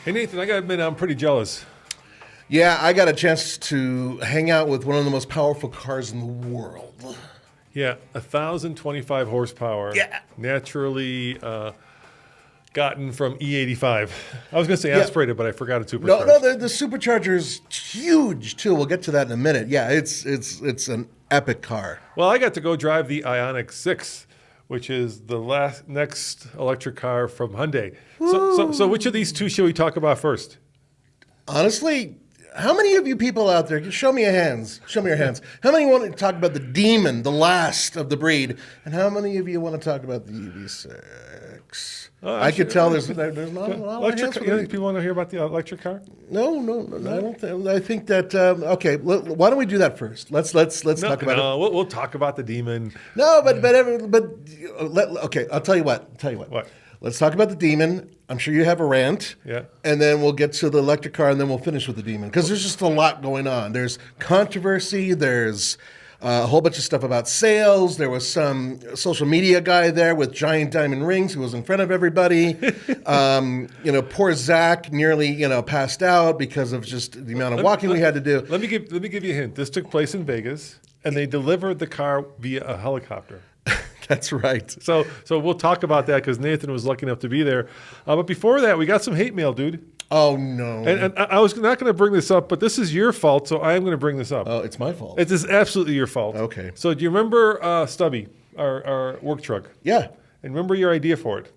Hey, Nathan, I got to admit, I'm pretty jealous. Yeah, I got a chance to hang out with one of the most powerful cars in the world. Yeah, 1,025 horsepower. Yeah. Naturally gotten from E85. I was going to say aspirated, but I forgot it's supercharged. No, the supercharger's huge too. We'll get to that in a minute. Yeah, it's an epic car. Well, I got to go drive the Ioniq 6, which is the next electric car from Hyundai. So which of these two should we talk about first? Honestly, how many of you people out there, show me your hands. Show me your hands. How many want to talk about the Demon, the last of the breed? And how many of you want to talk about the EV6? I could tell there's not a lot of hands. You think people want to hear about the electric car? No, I don't think. I think that okay. Why don't we do that first? Let's talk about it. We'll talk about the Demon. No, but okay. I'll tell you what. What? Let's talk about the Demon. I'm sure you have a rant. Yeah. And then we'll get to the electric car, and then we'll finish with the Demon because there's just a lot going on. There's controversy. There's a whole bunch of stuff about sales. There was some social media guy there with giant diamond rings who was in front of everybody. Poor Zach nearly passed out because of just the amount of walking we had to do. Let me give you a hint. This took place in Vegas, and they delivered the car via a helicopter. That's right. So we'll talk about that because Nathan was lucky enough to be there. But before that, we got some hate mail, dude. Oh, no. And I was not going to bring this up, but this is your fault, so I am going to bring this up. Oh, it's my fault. It is absolutely your fault. Okay. So do you remember Stubby, our work truck? Yeah. And remember your idea for it?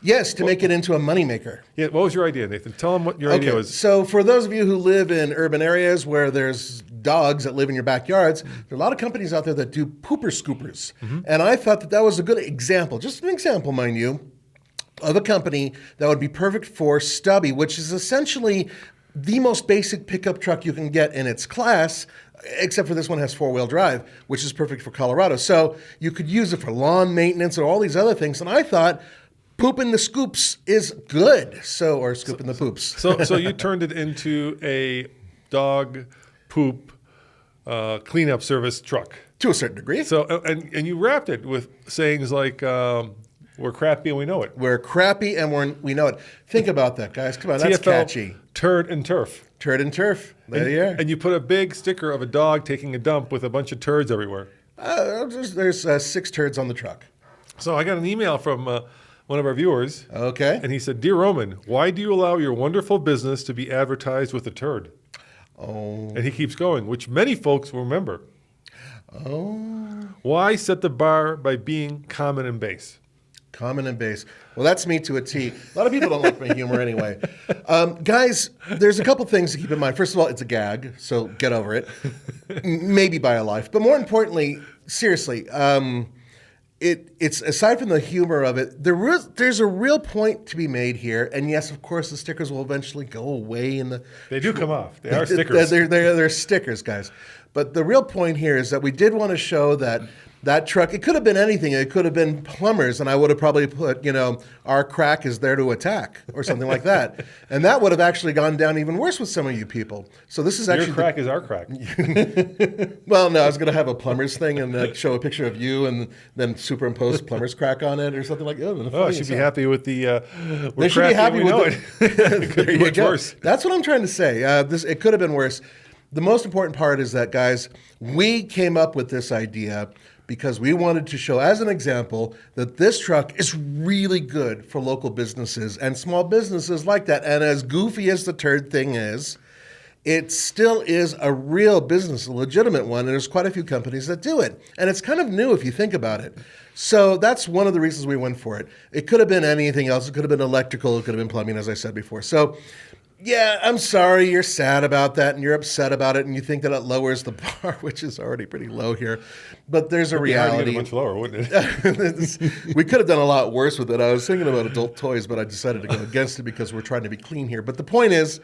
Yes, to make it into a moneymaker. Yeah. What was your idea, Nathan? Tell them what your idea was. So for those of you who live in urban areas where there's dogs that live in your backyards, there are a lot of companies out there that do pooper scoopers. Mm-hmm. And I thought that was a good example, just an example, mind you, of a company that would be perfect for Stubby, which is essentially the most basic pickup truck you can get in its class, except for this one has four-wheel drive, which is perfect for Colorado. So you could use it for lawn maintenance or all these other things. And I thought pooping the scoops is good. Or scooping the poops. So you turned it into a dog poop cleanup service truck. To a certain degree. So and you wrapped it with sayings like, we're crappy and we know it. We're crappy and we know it. Think about that, guys. Come on, that's TFL, catchy. Turd and turf. Turd and turf. There you are. And you put a big sticker of a dog taking a dump with a bunch of turds everywhere. There's 6 turds on the truck. So I got an email from one of our viewers. Okay. And he said, "Dear Roman, why do you allow your wonderful business to be advertised with a turd?" Oh. And he keeps going, which many folks will remember. Oh. Why set the bar by being common and base? Common and base. Well, that's me to a T. A lot of people don't like my humor anyway. Guys, there's a couple things to keep in mind. First of all, it's a gag, so get over it. Maybe buy a life. But more importantly, seriously, it's aside from the humor of it, there's a real point to be made here. And yes, of course, the stickers will eventually go away. They do come off. They are stickers. They're stickers, guys. But the real point here is that we did want to show that truck, it could have been anything. It could have been plumbers, and I would have probably put, our crack is there to attack or something like that. And that would have actually gone down even worse with some of you people. So this is actually... Your crack is our crack. Well, no, I was going to have a plumber's thing and show a picture of you and then superimpose plumber's crack on it or something like that. Oh, I should be happy with the... They should be happy with it. It could be much worse. That's what I'm trying to say. It could have been worse. The most important part is that, guys, we came up with this idea because we wanted to show as an example that this truck is really good for local businesses and small businesses like that. And as goofy as the turd thing is, it still is a real business, a legitimate one, and there's quite a few companies that do it. And it's kind of new if you think about it. So that's one of the reasons we went for it. It could have been anything else. It could have been electrical. It could have been plumbing, as I said before. So yeah, I'm sorry you're sad about that and you're upset about it and you think that it lowers the bar, which is already pretty low here. But there's a reality. Much lower, wouldn't it? We could have done a lot worse with it. I was thinking about adult toys, but I decided to go against it because we're trying to be clean here. But the point is,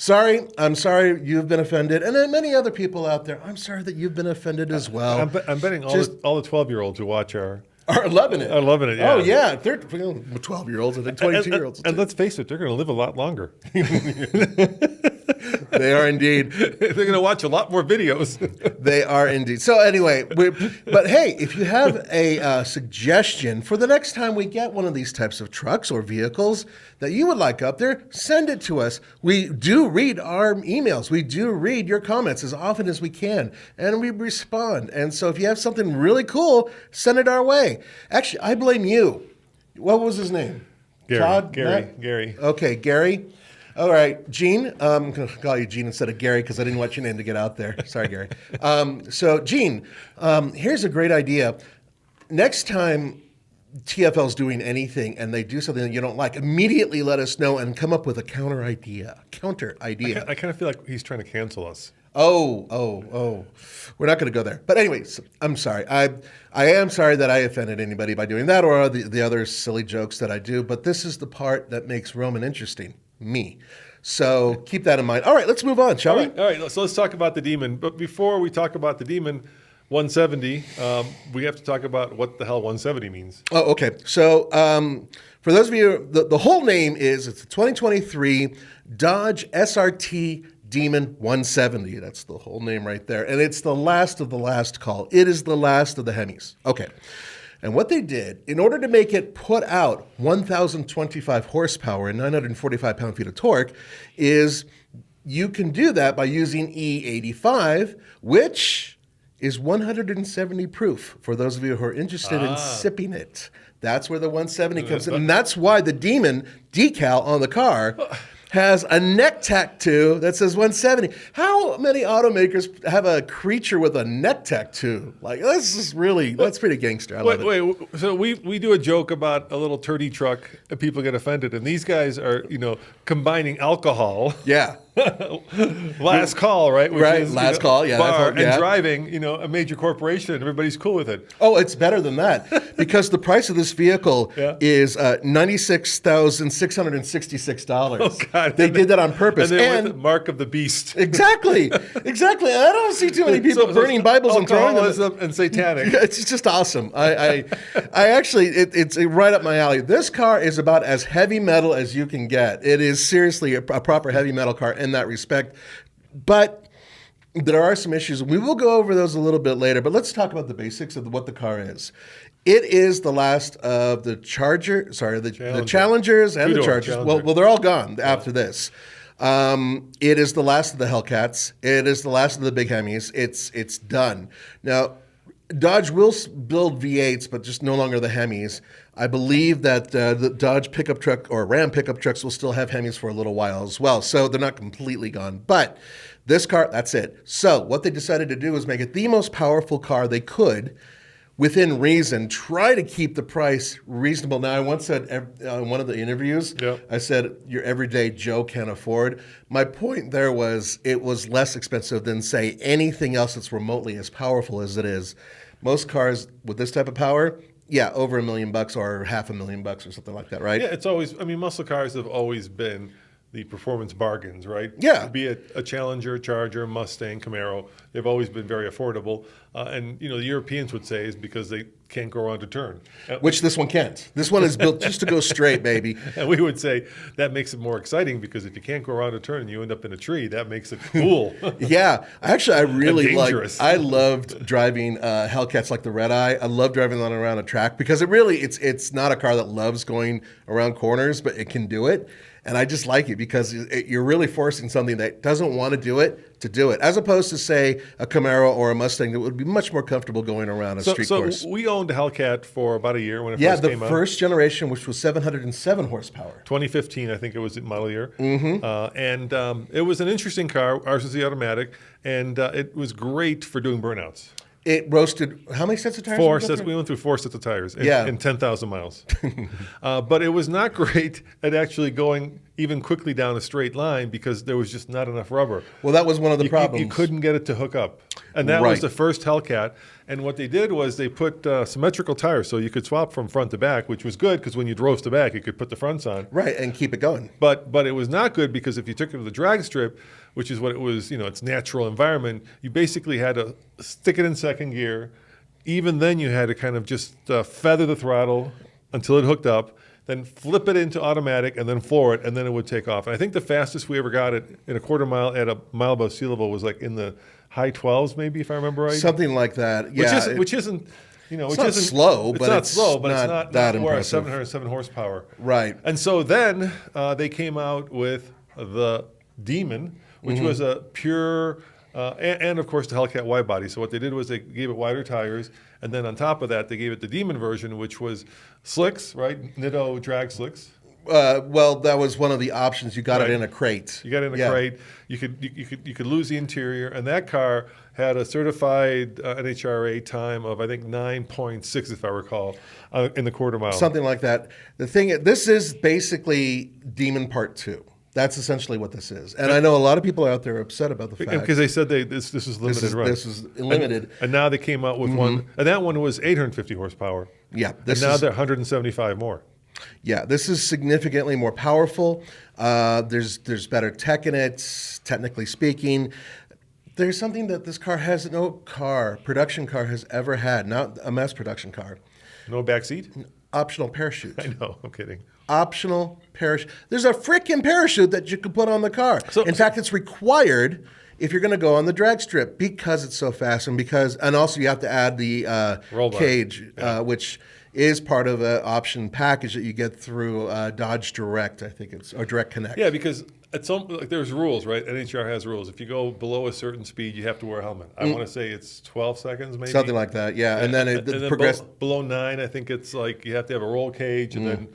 I'm sorry you've been offended. And then many other people out there, I'm sorry that you've been offended as well. I'm betting all the 12-year-olds who watch are loving it. Are loving it, yeah. Oh, yeah. They're 12-year-olds, I think 22-year-olds. And let's face it, they're going to live a lot longer. They are indeed. They're going to watch a lot more videos. They are indeed. So anyway, but hey, if you have a suggestion for the next time we get one of these types of trucks or vehicles that you would like up there, send it to us. We do read our emails. We do read your comments as often as we can, and we respond. And so if you have something really cool, send it our way. Actually, I blame you. What was his name? Gary. Todd? Gary. Matt? Gary. Okay, Gary. All right, Gene. I'm going to call you Gene instead of Gary because I didn't want your name to get out there. Sorry, Gary. So, Gene, here's a great idea. Next time TFL's doing anything and they do something that you don't like, immediately let us know and come up with a counter idea. I kind of feel like he's trying to cancel us. Oh. We're not going to go there. But anyways, I'm sorry. I am sorry that I offended anybody by doing that or the other silly jokes that I do. But this is the part that makes Roman interesting. Me. So keep that in mind. All right, let's move on, shall we? All right, so let's talk about the Demon. But before we talk about the Demon 170, we have to talk about what the hell 170 means. Oh, okay. So for those of you, the whole name is, it's the 2023 Dodge SRT Demon 170. That's the whole name right there. And it's the last of the last call. It is the last of the Hemis. Okay. And what they did, in order to make it put out 1,025 horsepower and 945 pound-feet of torque, is you can do that by using E85, which is 170 proof, for those of you who are interested in sipping it. That's where the 170 comes in. And that's why the Demon decal on the car has a neck tattoo that says 170. How many automakers have a creature with a neck tattoo? Like, that's pretty gangster. I love it. Wait, so we do a joke about a little turdy truck and people get offended, and these guys are, combining alcohol. Yeah. Last call, right? Which right, is, last call, yeah. Bar, and driving, a major corporation, and everybody's cool with it. Oh, it's better than that because the price of this vehicle is $96,666. Oh, God. They did that on purpose. And with the mark of the beast. Exactly. I don't see too many people burning Bibles and throwing them. And satanic. It's just awesome. I actually, it's right up my alley. This car is about as heavy metal as you can get. It is seriously a proper heavy metal car in that respect. But there are some issues. We will go over those a little bit later, but let's talk about the basics of what the car is. It is the last of the Challengers and the Chargers. Challenger. Well, they're all gone after this. It is the last of the Hellcats. It is the last of the big Hemis. It's done. Now, Dodge will build V8s, but just no longer the Hemis. I believe that the Dodge pickup truck or Ram pickup trucks will still have Hemis for a little while as well. So they're not completely gone. But this car, that's it. So what they decided to do was make it the most powerful car they could within reason, try to keep the price reasonable. Now, I once said in one of the interviews, I said, your everyday Joe can't afford. My point there was it was less expensive than, say, anything else that's remotely as powerful as it is. Most cars with this type of power, over $1 million or $500,000 or something like that, right? Yeah, it's always, muscle cars have always been the performance bargains, right? Yeah. Be it a Challenger, Charger, Mustang, Camaro, they've always been very affordable. And, the Europeans would say is because they can't go around a turn. Which this one can't. This one is built just to go straight, baby. And we would say that makes it more exciting because if you can't go around a turn and you end up in a tree, that makes it cool. Yeah. Actually, I really I loved driving Hellcats like the Red Eye. I love driving them around a track because it's not a car that loves going around corners, but it can do it. And I just like it because you're really forcing something that doesn't want to do it, as opposed to, say, a Camaro or a Mustang that would be much more comfortable going around a street course. So we owned a Hellcat for about a year when it first came out. Yeah, the first generation, which was 707 horsepower. 2015, I think it was the model year. Mm-hmm. And it was an interesting car. Ours was the automatic, and it was great for doing burnouts. It roasted, how many sets of tires? We went through 4 sets of tires in 10,000 miles. But it was not great at actually going even quickly down a straight line because there was just not enough rubber. Well, that was one of the problems. You couldn't get it to hook up. And that was the first Hellcat. And what they did was they put symmetrical tires so you could swap from front to back, which was good because when you drove to back, you could put the fronts on. Right, and keep it going. But it was not good because if you took it to the drag strip, which is what it was, its natural environment, you basically had to stick it in second gear. Even then, you had to kind of just feather the throttle until it hooked up, then flip it into automatic, and then floor it, and then it would take off. And I think the fastest we ever got it in a quarter mile at a mile above sea level was like in the high 12s, maybe, if I remember right. Something like that. Yeah, which isn't. It's not slow, but it's not that impressive. 707 horsepower. Right. And so then they came out with the Demon, which was a pure, and of course the Hellcat wide body. So what they did was they gave it wider tires, and then on top of that they gave it the Demon version, which was slicks, right? Nitto drag slicks. Well, that was one of the options. You got it in a crate. You got it in a crate. You could lose the interior, and that car had a certified NHRA time of I think 9.6, if I recall, in the quarter mile. Something like that. This is basically Demon Part 2. That's essentially what this is. And I know a lot of people out there are upset about the fact. Because they said this is limited run. This is limited. And now they came out with one, and that one was 850 horsepower. Yeah. And now they're 175 more. Yeah, this is significantly more powerful. There's better tech in it, technically speaking. There's something that this car has no production car has ever had, not a mass production car. No backseat? Optional parachute. I know, I'm kidding. Optional parachute. There's a freaking parachute that you could put on the car. In fact, it's required if you're going to go on the drag strip because it's so fast and also you have to add the cage, which is part of an option package that you get through Dodge Direct, I think or Direct Connect. Yeah, because there's rules, right? NHR has rules. If you go below a certain speed, you have to wear a helmet. I want to say it's 12 seconds, maybe something like that. Yeah, and then it progressed below 9. I think it's like you have to have a roll cage, and then,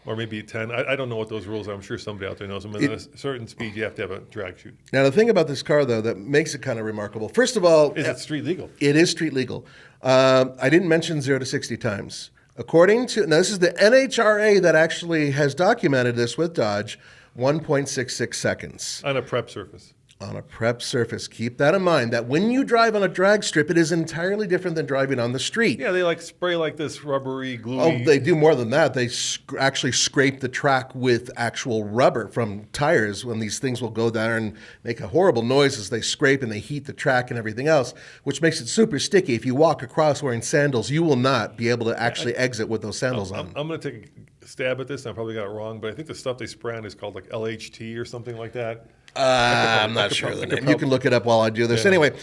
or maybe 10. I don't know what those rules are. I'm sure somebody out there knows them. At a certain speed, you have to have a drag chute. Now, the thing about this car, though, that makes it kind of remarkable. First of all, is it street legal? It is street legal. I didn't mention 0 to 60 times. According to, now this is the NHRA that actually has documented this with Dodge, 1.66 seconds. On a prep surface. On a prep surface. Keep that in mind, that when you drive on a drag strip, it is entirely different than driving on the street. Yeah, they spray like this rubbery, gluey. Oh, they do more than that. They actually scrape the track with actual rubber from tires when these things will go there and make a horrible noise as they scrape and they heat the track and everything else, which makes it super sticky. If you walk across wearing sandals, you will not be able to actually exit with those sandals on. I'm going to take a stab at this, and I probably got it wrong, but I think the stuff they spray on is called like LHT or something like that. I'm not sure the name. You can look it up while I do this. Yeah. Anyway,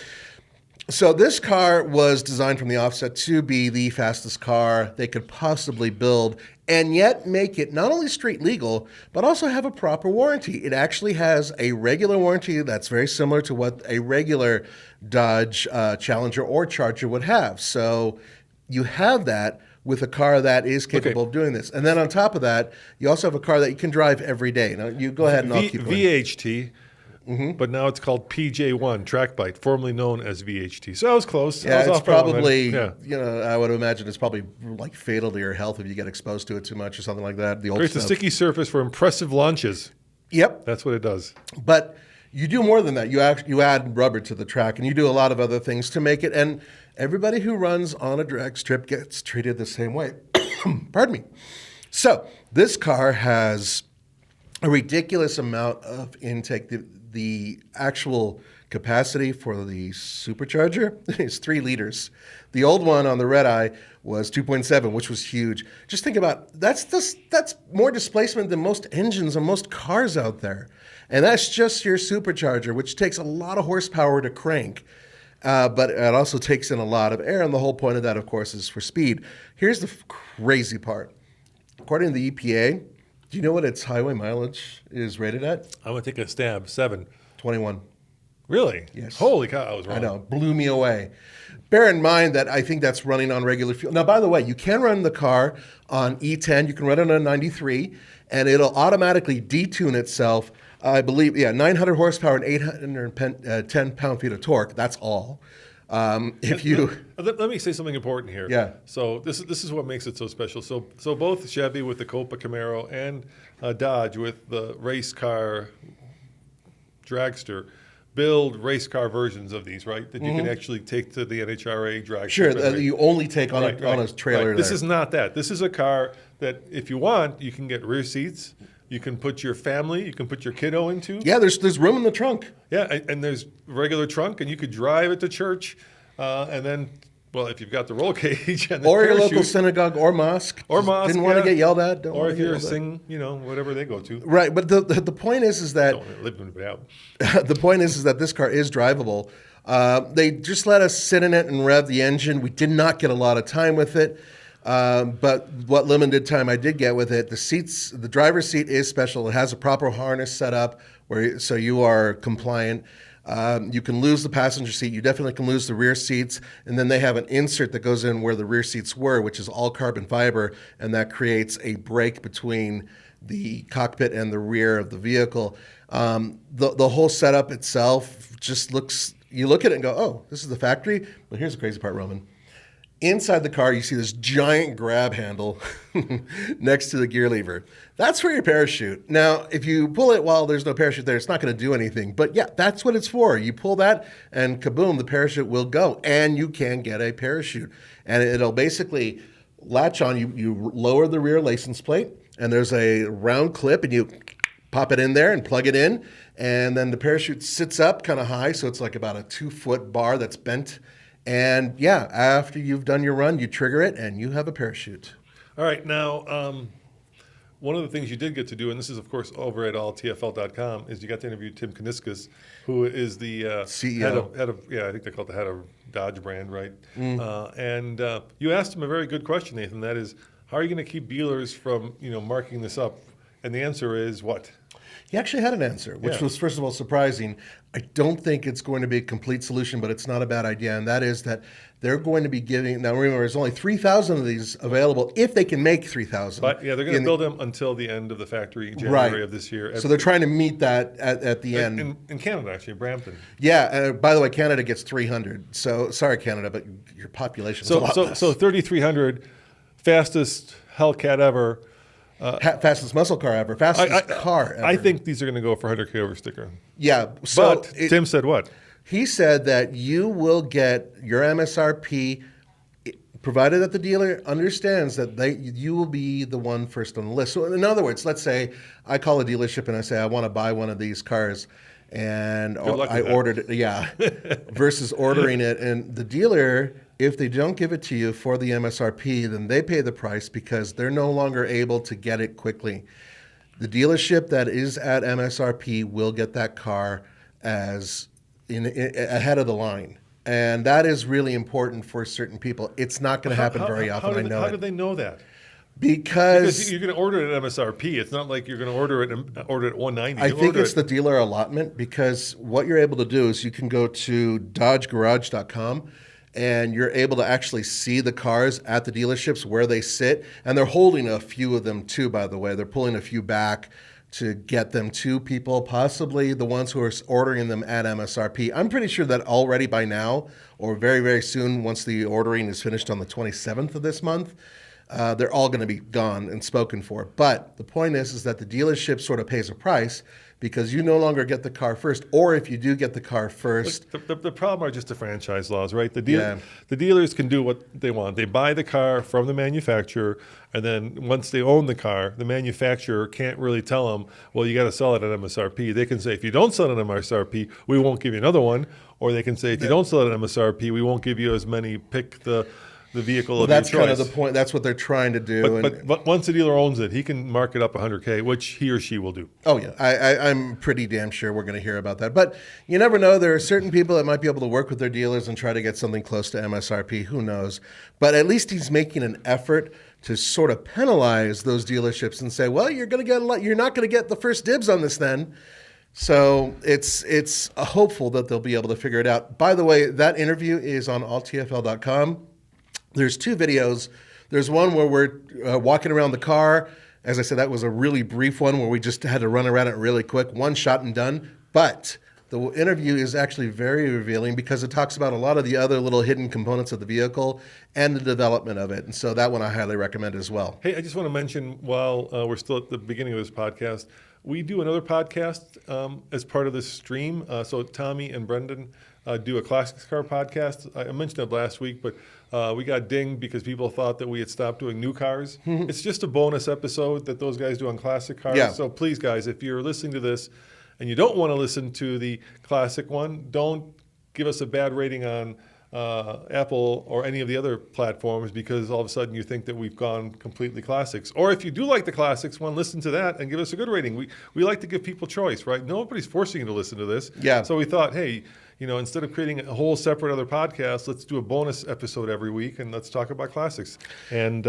so this car was designed from the offset to be the fastest car they could possibly build and yet make it not only street legal, but also have a proper warranty. It actually has a regular warranty that's very similar to what a regular Dodge Challenger or Charger would have. So you have that with a car that is capable of doing this. And then on top of that, you also have a car that you can drive every day. Now, you go ahead and I'll keep going. VHT, but now it's called PJ1, Track Bite, formerly known as VHT. So I was close. Yeah, it's probably, I would imagine it's probably like fatal to your health if you get exposed to it too much or something like that. The old Creates a sticky surface for impressive launches. Yep. That's what it does. But you do more than that. You add rubber to the track, and you do a lot of other things to make it. And everybody who runs on a drag strip gets treated the same way. Pardon me. So this car has a ridiculous amount of intake. The actual capacity for the supercharger is 3 liters. The old one on the red eye was 2.7, which was huge. Just think about that's more displacement than most engines on most cars out there. And that's just your supercharger, which takes a lot of horsepower to crank. But it also takes in a lot of air, and the whole point of that, of course, is for speed. Here's the crazy part. According to the EPA, do you know what its highway mileage is rated at? I'm going to take a stab. 7. 21. Really? Yes. Holy cow, I was wrong. I know. Blew me away. Bear in mind that I think that's running on regular fuel. Now, by the way, you can run the car on E10. You can run it on 93, and it'll automatically detune itself. I believe, 900 horsepower and 810 pound-feet of torque. That's all. If you let me say something important here. Yeah. So this is what makes it so special. So both Chevy with the Copa Camaro and Dodge with the race car dragster build race car versions of these, right? That you can actually take to the NHRA drag. Sure, you only take on a trailer. This is not that. This is a car that, if you want, you can get rear seats. You can put your family, you can put your kiddo into. Yeah, there's room in the trunk. Yeah, and there's regular trunk, and you could drive it to church, and then Well, if you've got the roll cage and the Or your parachute, local synagogue or mosque. or Just mosque, didn't want to get yelled at. Don't or want if to get you're yelled at. sing, whatever they go to. Right, but the point is that Don't live in it out. the point is that this car is drivable. They just let us sit in it and rev the engine. We did not get a lot of time with it. But what limited time I did get with it, the driver's seat is special. It has a proper harness set up so you are compliant. You can lose the passenger seat. You definitely can lose the rear seats. And then they have an insert that goes in where the rear seats were, which is all carbon fiber. And that creates a break between the cockpit and the rear of the vehicle. The whole setup itself just looks, you look at it and go, oh, this is the factory. But here's the crazy part, Roman. Inside the car, you see this giant grab handle next to the gear lever. That's for your parachute. Now, if you pull it while there's no parachute there, it's not going to do anything. But yeah, that's what it's for. You pull that and kaboom, the parachute will go. And you can get a parachute. And it'll basically latch on. You lower the rear license plate, and there's a round clip, and you pop it in there and plug it in. And then the parachute sits up kind of high, so it's like about a 2-foot bar that's bent. And yeah, after you've done your run, you trigger it and you have a parachute. All right. Now, one of the things you did get to do, and this is, of course, over at alltfl.com, is you got to interview Tim Kuniskis, who is the CEO. head of, I think they call it the head of Dodge brand, right? And you asked him a very good question, Nathan. That is, how are you going to keep dealers from, marking this up? And the answer is what? He actually had an answer, which was, first of all, surprising. I don't think it's going to be a complete solution, but it's not a bad idea. And that is that they're going to be giving, now remember, there's only 3,000 of these available if they can make 3,000. But yeah, they're going to build them until the end of the factory, January of this year. So they're trying to meet that at the end. In Canada, actually, Brampton. Yeah, by the way, Canada gets 300. So sorry, Canada, but your population is a lot less. So 3,300, fastest Hellcat ever. Fastest muscle car ever. Fastest car ever. I think these are going to go for 100K over sticker. Yeah. So but Tim said what? He said that you will get your MSRP provided that the dealer understands that you will be the one first on the list. So in other words, let's say I call a dealership and I say I want to buy one of these cars, and I ordered it. Versus ordering it, and the dealer, if they don't give it to you for the MSRP, then they pay the price because they're no longer able to get it quickly. The dealership that is at MSRP will get that car as ahead of the line. And that is really important for certain people. It's not going to happen very often, I know. How do they know that? Because you're going to order it at MSRP. It's not like you're going to order it at 190. I think it's the dealer allotment, because what you're able to do is you can go to dodgegarage.com and you're able to actually see the cars at the dealerships where they sit. And they're holding a few of them too, by the way. They're pulling a few back to get them to people, possibly the ones who are ordering them at MSRP. I'm pretty sure that already by now, or very, very soon, once the ordering is finished on the 27th of this month, they're all going to be gone and spoken for. But the point is that the dealership sort of pays a price because you no longer get the car first, or if you do get the car first. Look, the problem are just the franchise laws, right? The dealers can do what they want. They buy the car from the manufacturer, and then once they own the car, the manufacturer can't really tell them, well, you got to sell it at MSRP. They can say, if you don't sell it at MSRP, we won't give you another one. Or they can say, if you don't sell it at MSRP, we won't give you as many. Pick the vehicle of your choice. That's kind of the point. That's what they're trying to do. But once the dealer owns it, he can mark it up 100K, which he or she will do. Oh, yeah. I'm pretty damn sure we're going to hear about that. But you never know. There are certain people that might be able to work with their dealers and try to get something close to MSRP. Who knows? But at least he's making an effort to sort of penalize those dealerships and say, well, you're not going to get the first dibs on this then. So it's hopeful that they'll be able to figure it out. By the way, that interview is on alltfl.com. There's 2 videos. There's one where we're walking around the car. As I said, that was a really brief one where we just had to run around it really quick. One shot and done. But the interview is actually very revealing because it talks about a lot of the other little hidden components of the vehicle and the development of it. And so that one I highly recommend as well. Hey, I just want to mention while we're still at the beginning of this podcast, we do another podcast as part of this stream. So Tommy and Brendan do a classics car podcast. I mentioned it last week, but we got dinged because people thought that we had stopped doing new cars. It's just a bonus episode that those guys do on classic cars. Yeah. So please, guys, if you're listening to this and you don't want to listen to the classic one, don't give us a bad rating on Apple or any of the other platforms, because all of a sudden you think that we've gone completely classics. Or if you do like the classics, listen to that and give us a good rating. We like to give people choice, right? Nobody's forcing you to listen to this. Yeah. So we thought, hey, instead of creating a whole separate other podcast, let's do a bonus episode every week and let's talk about classics. And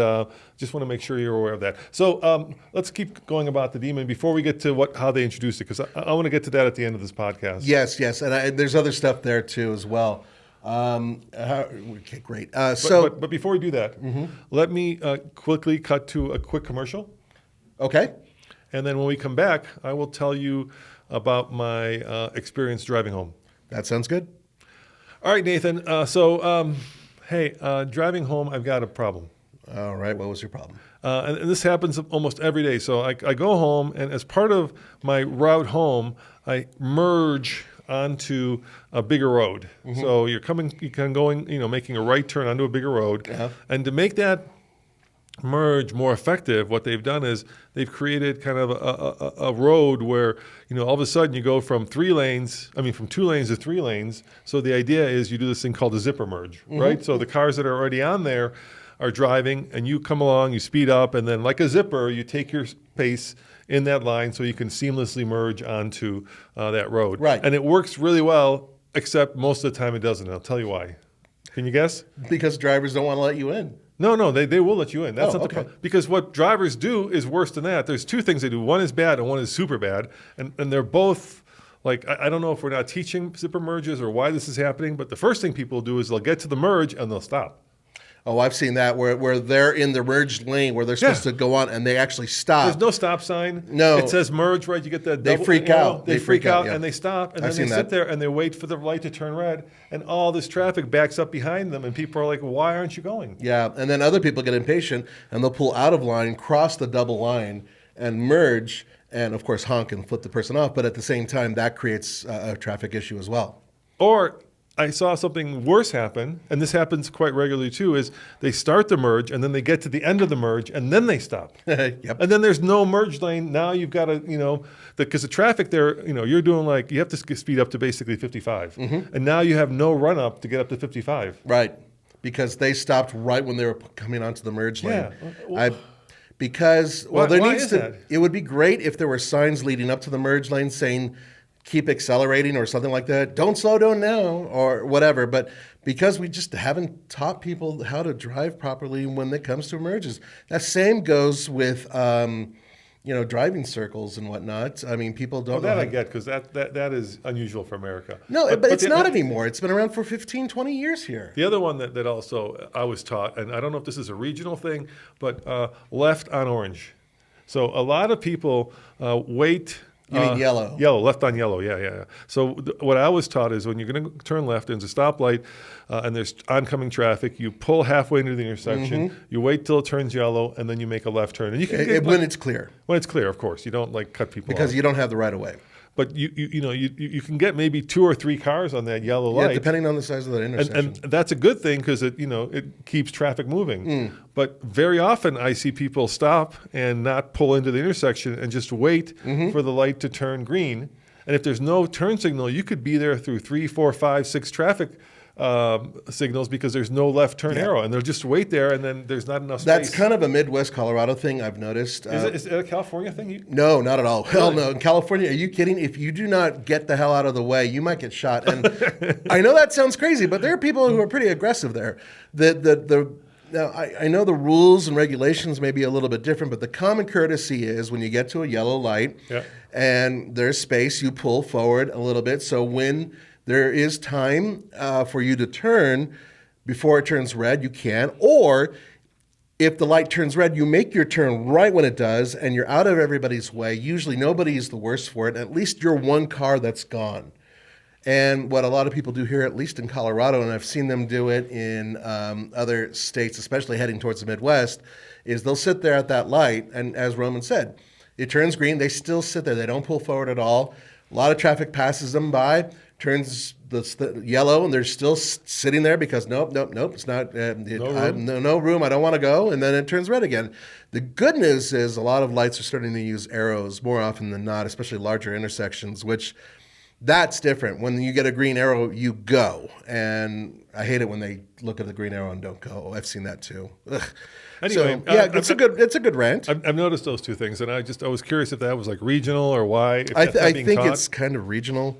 just want to make sure you're aware of that. So let's keep going about the Demon before we get to how they introduced it, because I want to get to that at the end of this podcast. Yes, and there's other stuff there too as well. Okay, great. But before we do that, let me quickly cut to a quick commercial. Okay. And then when we come back, I will tell you about my experience driving home. That sounds good. All right, Nathan. Driving home, I've got a problem. All right. What was your problem? And this happens almost every day. So I go home, and as part of my route home, I merge onto a bigger road. So you're going, making a right turn onto a bigger road. Uh-huh. And to make that merge more effective, what they've done is they've created kind of a road where, all of a sudden you go from 2 lanes to 3 lanes. So the idea is you do this thing called a zipper merge, right? So the cars that are already on there are driving, and you come along, you speed up, and then like a zipper, you take your pace in that line so you can seamlessly merge onto that road. Right. And it works really well, except most of the time it doesn't. I'll tell you why. Can you guess? Because drivers don't want to let you in. No, they will let you in. That's not okay. because what drivers do is worse than that. There's 2 things they do. One is bad and one is super bad. And they're both, like, I don't know if we're not teaching zipper merges or why this is happening, but the first thing people do is they'll get to the merge and they'll stop. Oh, I've seen that where they're in the merged lane where they're supposed to go on and they actually stop. There's no stop sign. No. It says merge, right? You get that They double, freak out. They freak out yeah. and they stop, and I've then they seen sit that. there and they wait for the light to turn red, and all this traffic backs up behind them, and people are like, why aren't you going? Yeah, and then other people get impatient and they'll pull out of line, cross the double line, and merge, and of course honk and flip the person off. But at the same time, that creates a traffic issue as well. Or I saw something worse happen, and this happens quite regularly too, is they start the merge and then they get to the end of the merge and then they stop. Yep. And then there's no merge lane. Now you've got to, because the traffic there, you're doing you have to speed up to basically 55. And now you have no run up to get up to 55. Right, because they stopped right when they were coming onto the merge lane. Yeah. It would be great if there were signs leading up to the merge lane saying, keep accelerating or something like that. Don't slow down now or whatever. But because we just haven't taught people how to drive properly when it comes to merges. That same goes with, driving circles and whatnot. I mean, people don't know. That I get, because that is unusual for America. No, but it's not anymore. It's been around for 15, 20 years here. The other one that also I was taught, and I don't know if this is a regional thing, but left on orange. So a lot of people wait. You mean yellow? Yellow, left on yellow, yeah. So what I was taught is when you're going to turn left, there's a stoplight and there's oncoming traffic, you pull halfway into the intersection, you wait till it turns yellow, and then you make a left turn. And you can get, when it's clear. When it's clear, of course. You don't cut people because off. you don't have the right of way. But you can get maybe 2 or 3 cars on that yellow light. Yeah, depending on the size of that intersection. And that's a good thing because it keeps traffic moving. But very often I see people stop and not pull into the intersection and just wait for the light to turn green. And if there's no turn signal, you could be there through 3, 4, 5, 6 traffic signals because there's no left turn arrow, and they'll just wait there, and then there's not enough space. That's kind of a Midwest Colorado thing I've noticed. Is it a California thing? No, not at all. Hell no. In California, are you kidding? If you do not get the hell out of the way, you might get shot. And I know that sounds crazy, but there are people who are pretty aggressive there. Now, I know the rules and regulations may be a little bit different, but the common courtesy is when you get to a yellow light and there's space, you pull forward a little bit. So when there is time for you to turn before it turns red, you can. Or if the light turns red, you make your turn right when it does, and you're out of everybody's way. Usually nobody is the worse for it. At least you're one car that's gone. And what a lot of people do here, at least in Colorado, and I've seen them do it in other states, especially heading towards the Midwest, is they'll sit there at that light, and as Roman said, it turns green, they still sit there. They don't pull forward at all. A lot of traffic passes them by, turns the yellow, and they're still sitting there because nope, it's not, no room, I don't want to go, and then it turns red again. The good news is a lot of lights are starting to use arrows more often than not, especially larger intersections, which That's different. When you get a green arrow, you go. And I hate it when they look at the green arrow and don't go. I've seen that too. Ugh. Anyway, so, yeah, it's a good rant. I've noticed those two things, and I was curious if that was like regional or why. If I that's being think taught. it's kind of regional.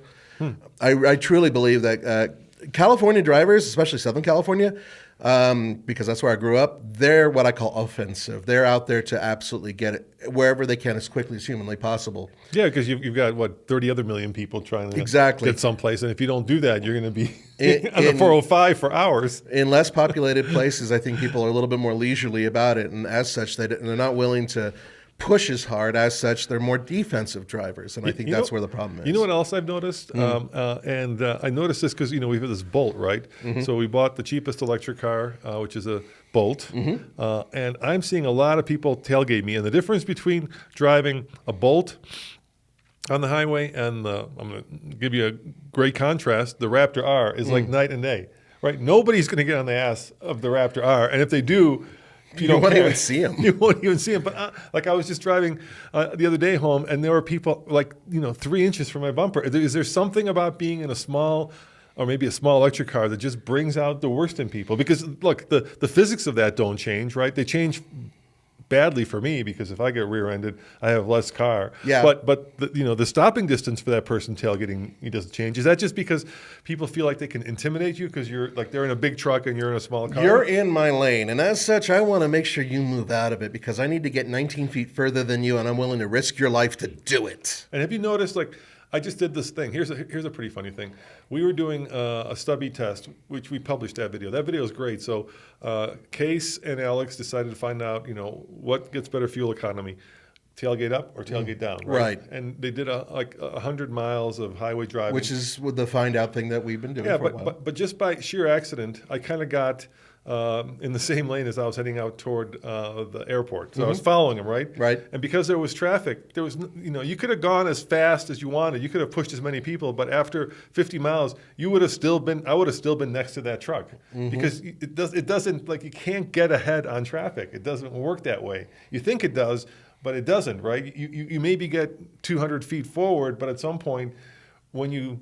I truly believe that California drivers, especially Southern California, because that's where I grew up, they're what I call offensive. They're out there to absolutely get it wherever they can as quickly as humanly possible. Yeah, because you've got, 30 other million people trying to Exactly. get someplace. And if you don't do that, you're going to be on the in 405 for hours. In less populated places, I think people are a little bit more leisurely about it. And as such, they're not willing to push as hard. As such, they're more defensive drivers. And I think that's where the problem is. You know what else I've noticed? I noticed this because, we have this Bolt, right? So we bought the cheapest electric car, which is a Bolt. And I'm seeing a lot of people tailgate me. And the difference between driving a Bolt on the highway and I'm going to give you a great contrast, the Raptor R is like night and day, right? Nobody's going to get on the ass of the Raptor R. And if they do, you won't even see them. You won't even see them. But like I was just driving the other day home, and there were people 3 inches from my bumper. Is there something about being in a small, or maybe a small electric car that just brings out the worst in people? Because look, the physics of that don't change, right? They change badly for me because if I get rear-ended, I have less car. Yeah. But the stopping distance for that person tailgating doesn't change. Is that just because people feel like they can intimidate you because you're like they're in a big truck and you're in a small car? You're in my lane, and as such, I want to make sure you move out of it because I need to get 19 feet further than you, and I'm willing to risk your life to do it. And have you noticed, I just did this thing. Here's a pretty funny thing. We were doing a stubby test, which we published that video. That video is great. So Case and Alex decided to find out, what gets better fuel economy, tailgate up or tailgate down. Right. And they did 100 miles of highway driving. Which is the find out thing that we've been doing for a while. But just by sheer accident, I kind of got in the same lane as I was heading out toward the airport. So I was following him, right? Right. And because there was traffic, there was, you could have gone as fast as you wanted. You could have pushed as many people, but after 50 miles, I would have still been next to that truck because it doesn't, you can't get ahead on traffic. It doesn't work that way. You think it does, but it doesn't, right? You maybe get 200 feet forward, but at some point when you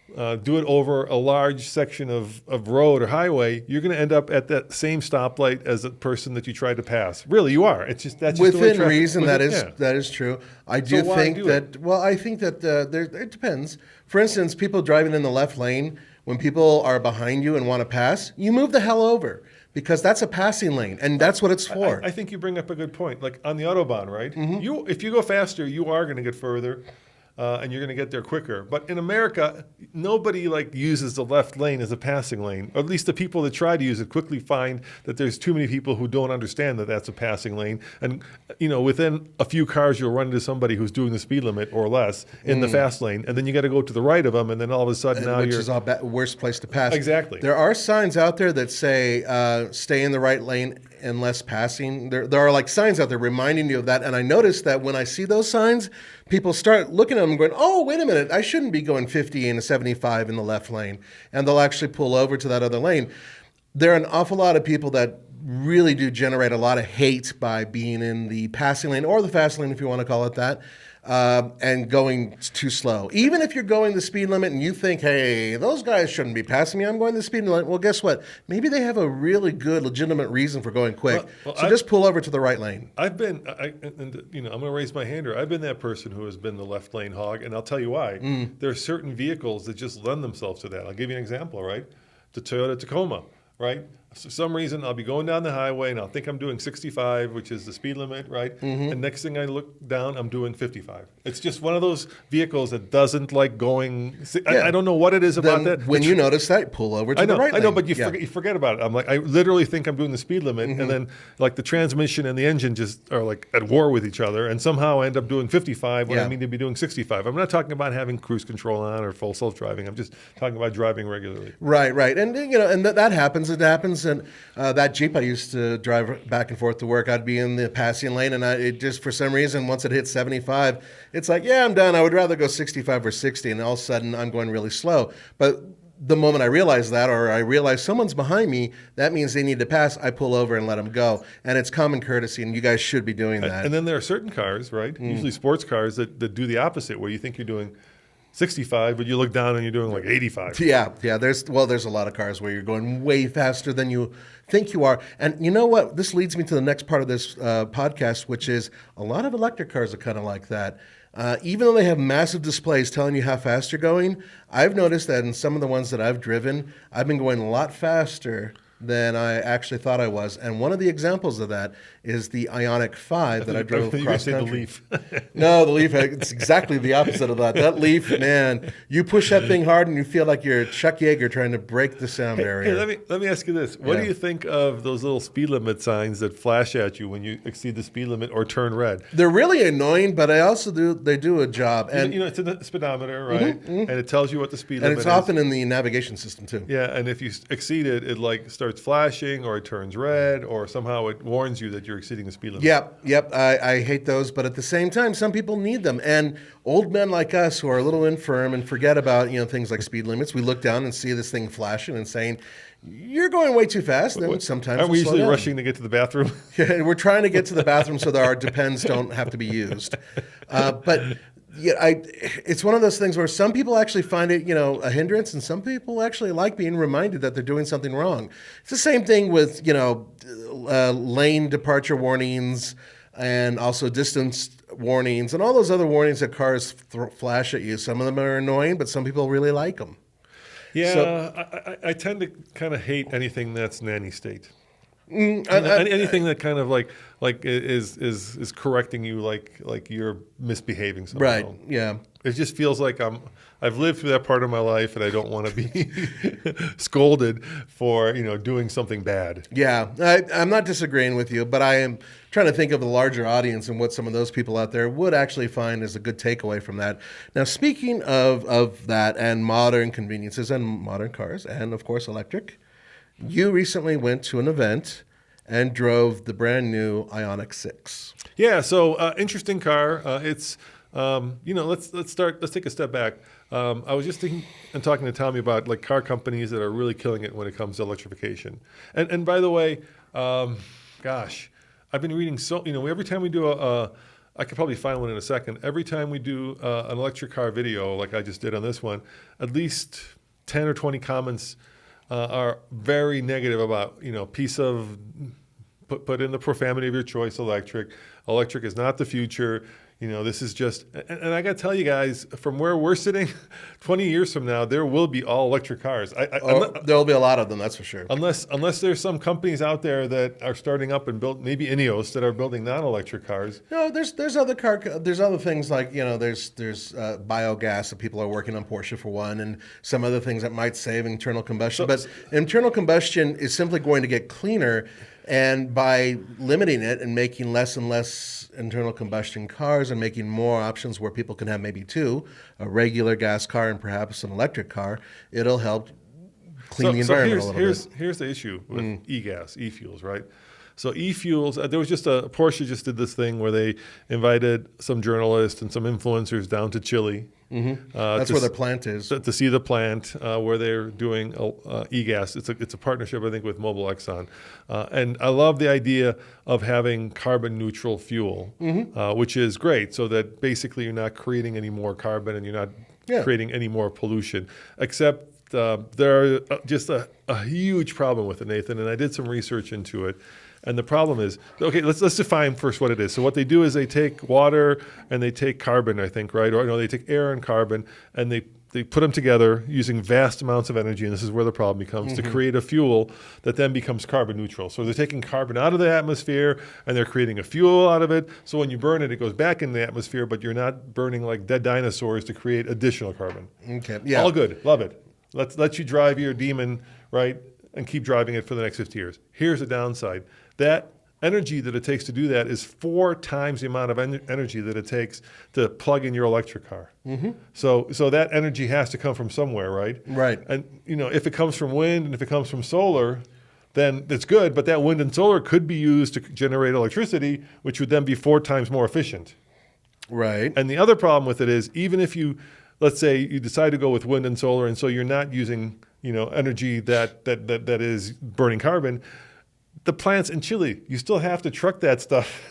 do it over a large section of road or highway, you're going to end up at that same stoplight as the person that you tried to pass. Really, you are. It's just that's just within the way reason. That is true. I do think that. Well, I think that it depends. For instance, people driving in the left lane, when people are behind you and want to pass, you move the hell over. Because that's a passing lane, and that's what it's for. I think you bring up a good point. Like on the Autobahn, right? If you go faster, you are going to get further. And you're going to get there quicker. But in America, nobody uses the left lane as a passing lane. Or at least the people that try to use it quickly find that there's too many people who don't understand that that's a passing lane. And within a few cars, you'll run into somebody who's doing the speed limit or less in the fast lane, and then you got to go to the right of them, and then all of a sudden which is a worst place to pass. Exactly. There are signs out there that say stay in the right lane and less passing. There are signs out there reminding you of that. And I noticed that when I see those signs, people start looking at them and going, oh, wait a minute, I shouldn't be going 50 and 75 in the left lane. And they'll actually pull over to that other lane. There are an awful lot of people that really do generate a lot of hate by being in the passing lane or the fast lane, if you want to call it that, and going too slow. Even if you're going the speed limit and you think, hey, those guys shouldn't be passing me, I'm going the speed limit. Well, guess what? Maybe they have a really good, legitimate reason for going quick. So just pull over to the right lane. I'm going to raise my hand here. I've been that person who has been the left lane hog, and I'll tell you why. There are certain vehicles that just lend themselves to that. I'll give you an example, right? The Toyota Tacoma, right? For some reason, I'll be going down the highway, and I'll think I'm doing 65, which is the speed limit, right? And next thing I look down, I'm doing 55. It's just one of those vehicles that doesn't like going. I don't know what it is about that. When you notice that, pull over to the right lane. I know, but you forget about it. I literally think I'm doing the speed limit, and then the transmission and the engine just are at war with each other, and somehow I end up doing 55 when I mean to be doing 65. I'm not talking about having cruise control on or full self-driving. I'm just talking about driving regularly. Right. And that happens. It happens. And that Jeep I used to drive back and forth to work, I'd be in the passing lane, and it just, for some reason, once it hit 75, it's like, yeah, I'm done. I would rather go 65 or 60, and all of a sudden I'm going really slow. But the moment I realize that, or I realize someone's behind me, that means they need to pass, I pull over and let them go. And it's common courtesy, and you guys should be doing that. And then there are certain cars, right, usually sports cars, that do the opposite, where you think you're doing 65, but you look down and you're doing like 85. Yeah. There's a lot of cars where you're going way faster than you think you are. And you know what? This leads me to the next part of this podcast, which is a lot of electric cars are kind of like that. Even though they have massive displays telling you how fast you're going, I've noticed that in some of the ones that I've driven, I've been going a lot faster than I actually thought I was. And one of the examples of that is the Ioniq 5 that I drove across country. The Leaf. No, the Leaf, it's exactly the opposite of that. That Leaf, man, you push that thing hard and you feel like you're Chuck Yeager trying to break the sound barrier. Hey, let me ask you this. What do you think of those little speed limit signs that flash at you when you exceed the speed limit or turn red? They're really annoying, but they do a job. And it's in the speedometer, right? And it tells you what the speed limit is. And it's often in the navigation system too. Yeah, and if you exceed it, it like starts flashing or it turns red or somehow it warns you that you're exceeding the speed limit. Yep. I hate those, but at the same time, some people need them. And old men like us who are a little infirm and forget about things like speed limits, we look down and see this thing flashing and saying, "You're going way too fast." And sometimes aren't we slow usually down. rushing to get to the bathroom? Yeah, we're trying to get to the bathroom so that our Depends don't have to be used. But it's one of those things where some people actually find it, a hindrance, and some people actually like being reminded that they're doing something wrong. It's the same thing with, lane departure warnings and also distance warnings and all those other warnings that cars flash at you. Some of them are annoying, but some people really like them. Yeah, So, I tend to kind of hate anything that's nanny state. Anything that kind of like is correcting you like you're misbehaving somehow. Right. Yeah. It just feels like I've lived through that part of my life and I don't want to be scolded for doing something bad. Yeah, I'm not disagreeing with you, but I am trying to think of the larger audience and what some of those people out there would actually find as a good takeaway from that. Now, speaking of that and modern conveniences and modern cars and, of course, electric, you recently went to an event and drove the brand new Ioniq 6. Yeah, so interesting car. It's let's take a step back. I was just thinking and talking to Tommy about like car companies that are really killing it when it comes to electrification. And by the way, I've been reading every time we do I could probably find one in a second. Every time we do an electric car video, like I just did on this one, at least 10 or 20 comments are very negative about, piece of, put in the profanity of your choice, electric. Electric is not the future. This is just, and I got to tell you guys, from where we're sitting, 20 years from now, there will be all electric cars. There'll be a lot of them, that's for sure. Unless there's some companies out there that are starting up and build, maybe Ineos that are building non-electric cars. No, there's other things like there's biogas that people are working on, Porsche for one, and some other things that might save internal combustion. But internal combustion is simply going to get cleaner. And by limiting it and making less and less internal combustion cars and making more options where people can have maybe two, a regular gas car and perhaps an electric car, it'll help clean the environment a little bit. Here's the issue with EGas, e-fuels, right? So e-fuels, there was Porsche just did this thing where they invited some journalists and some influencers down to Chile. That's where their plant is. To see the plant where they're doing e-gas. It's a partnership, I think, with Mobil Exxon. And I love the idea of having carbon neutral fuel, which is great, so that basically you're not creating any more carbon and you're not creating any more pollution. Except there are just a huge problem with it, Nathan, and I did some research into it. And the problem is, okay, let's define first what it is. So what they do is they take water and they take carbon, I think, right? Or no, they take air and carbon and they put them together using vast amounts of energy, and this is where the problem becomes, to create a fuel that then becomes carbon neutral. So they're taking carbon out of the atmosphere and they're creating a fuel out of it. So when you burn it, it goes back in the atmosphere, but you're not burning like dead dinosaurs to create additional carbon. Okay, yeah. All good, love it. Let's let you drive your Demon, right, and keep driving it for the next 50 years. Here's the downside. That energy that it takes to do that is 4 times the amount of energy that it takes to plug in your electric car. So that energy has to come from somewhere, right? Right. And if it comes from wind and if it comes from solar, then it's good. But that wind and solar could be used to generate electricity, which would then be 4 times more efficient. Right. And the other problem with it is, even if let's say you decide to go with wind and solar, and so you're not using energy that is burning carbon. The plants in Chile, you still have to truck that stuff.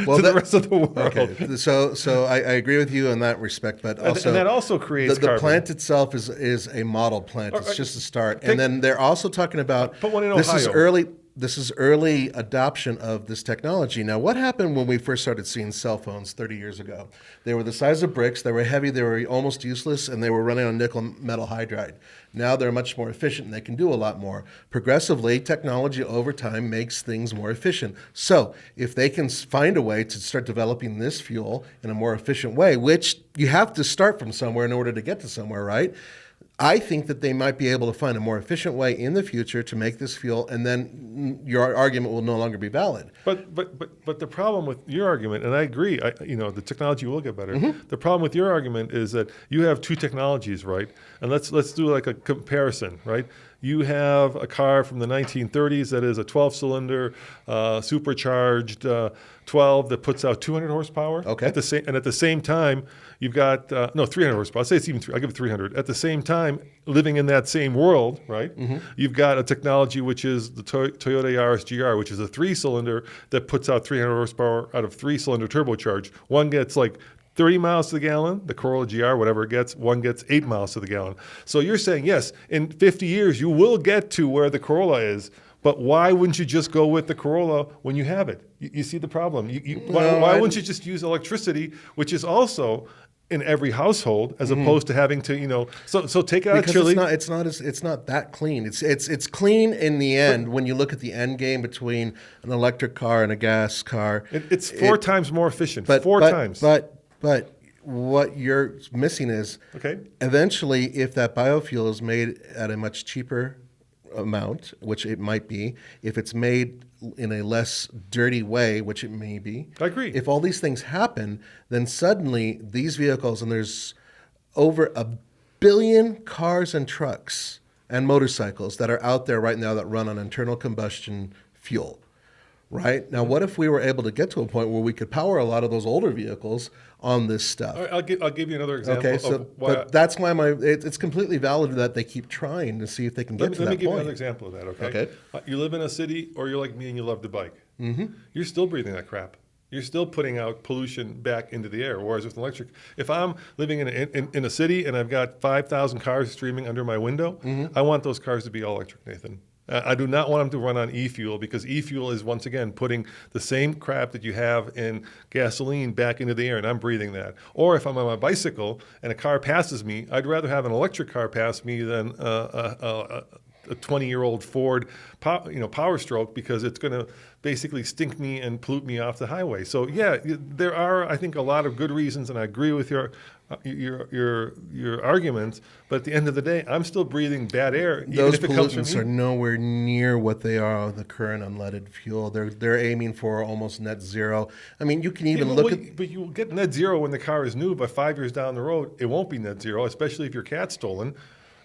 Well, to the rest of the world. Okay, so I agree with you in that respect, but also and that also creates the carbon. plant itself is a model plant. It's just a start, and then they're also talking about Put one in this is Ohio. early. This is early adoption of this technology. Now, what happened when we first started seeing cell phones 30 years ago? They were the size of bricks, they were heavy, they were almost useless, and they were running on nickel metal hydride. Now they're much more efficient and they can do a lot more. Progressively, technology over time makes things more efficient. So if they can find a way to start developing this fuel in a more efficient way, which you have to start from somewhere in order to get to somewhere, right? I think that they might be able to find a more efficient way in the future to make this fuel, and then your argument will no longer be valid. But the problem with your argument, and I agree, the technology will get better. Mm-hmm. The problem with your argument is that you have two technologies, right? And let's do like a comparison, right? You have a car from the 1930s that is a 12-cylinder, supercharged 12 that puts out 200 horsepower. Okay. At the same time, you've got 300 horsepower. I'll say it's even I'll give it 300. At the same time, living in that same world, right? Mm-hmm. You've got a technology which is the Toyota Yaris GR, which is a 3-cylinder that puts out 300 horsepower out of 3-cylinder turbocharged. One gets like 30 miles to the gallon, the Corolla GR, whatever it gets, one gets 8 miles to the gallon. So you're saying, yes, in 50 years, you will get to where the Corolla is, but why wouldn't you just go with the Corolla when you have it? You see the problem. Why wouldn't you just use electricity, which is also in every household, as opposed to having to, so take out Because chili. it's not that clean. It's clean in the end when you look at the end game between an electric car and a gas car. It's four times more efficient. But Four times. But what you're missing is eventually, if that biofuel is made at a much cheaper amount, which it might be, if it's made in a less dirty way, which it may be. I agree. If all these things happen, then suddenly these vehicles, and there's over 1 billion cars and trucks and motorcycles that are out there right now that run on internal combustion fuel. Right? Now, what if we were able to get to a point where we could power a lot of those older vehicles on this stuff? I'll give you another example. Okay, so but that's why it's completely valid that they keep trying to see if they can get to that point. Let me give you another example of that, okay? You live in a city, or you're like me and you love to bike. Mm-hmm. You're still breathing that crap. You're still putting out pollution back into the air. Whereas with electric, if I'm living in a city and I've got 5,000 cars streaming under my window, I want those cars to be all electric, Nathan. I do not want them to run on e-fuel, because e-fuel is, once again, putting the same crap that you have in gasoline back into the air, and I'm breathing that. Or if I'm on my bicycle and a car passes me, I'd rather have an electric car pass me than a 20-year-old Ford Power Stroke, because it's going to basically stink me and pollute me off the highway. So yeah, there are, I think, a lot of good reasons, and I agree with your arguments. But at the end of the day, I'm still breathing bad air. Those even if it comes from pollutants are nowhere near what they are with the current unleaded fuel. They're aiming for almost net zero. I mean, you can even look at. But you will get net zero when the car is new. But 5 years down the road, it won't be net zero, especially if your cat's stolen.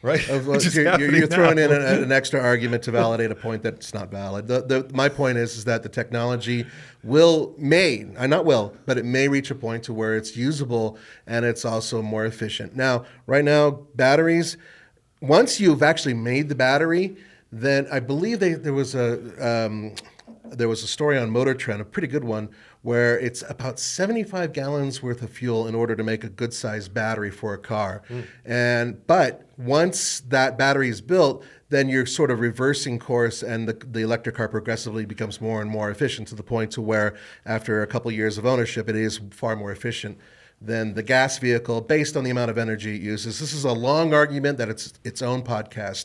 Right? You're throwing in an extra argument to validate a point that's not valid. My point is that the technology but it may reach a point to where it's usable and it's also more efficient. Now, right now, batteries, once you've actually made the battery, then I believe there was a story on Motor Trend, a pretty good one, where it's about 75 gallons worth of fuel in order to make a good-sized battery for a car. But once that battery is built, then you're sort of reversing course, and the electric car progressively becomes more and more efficient, to the point to where after a couple of years of ownership, it is far more efficient than the gas vehicle based on the amount of energy it uses. This is a long argument that it's its own podcast.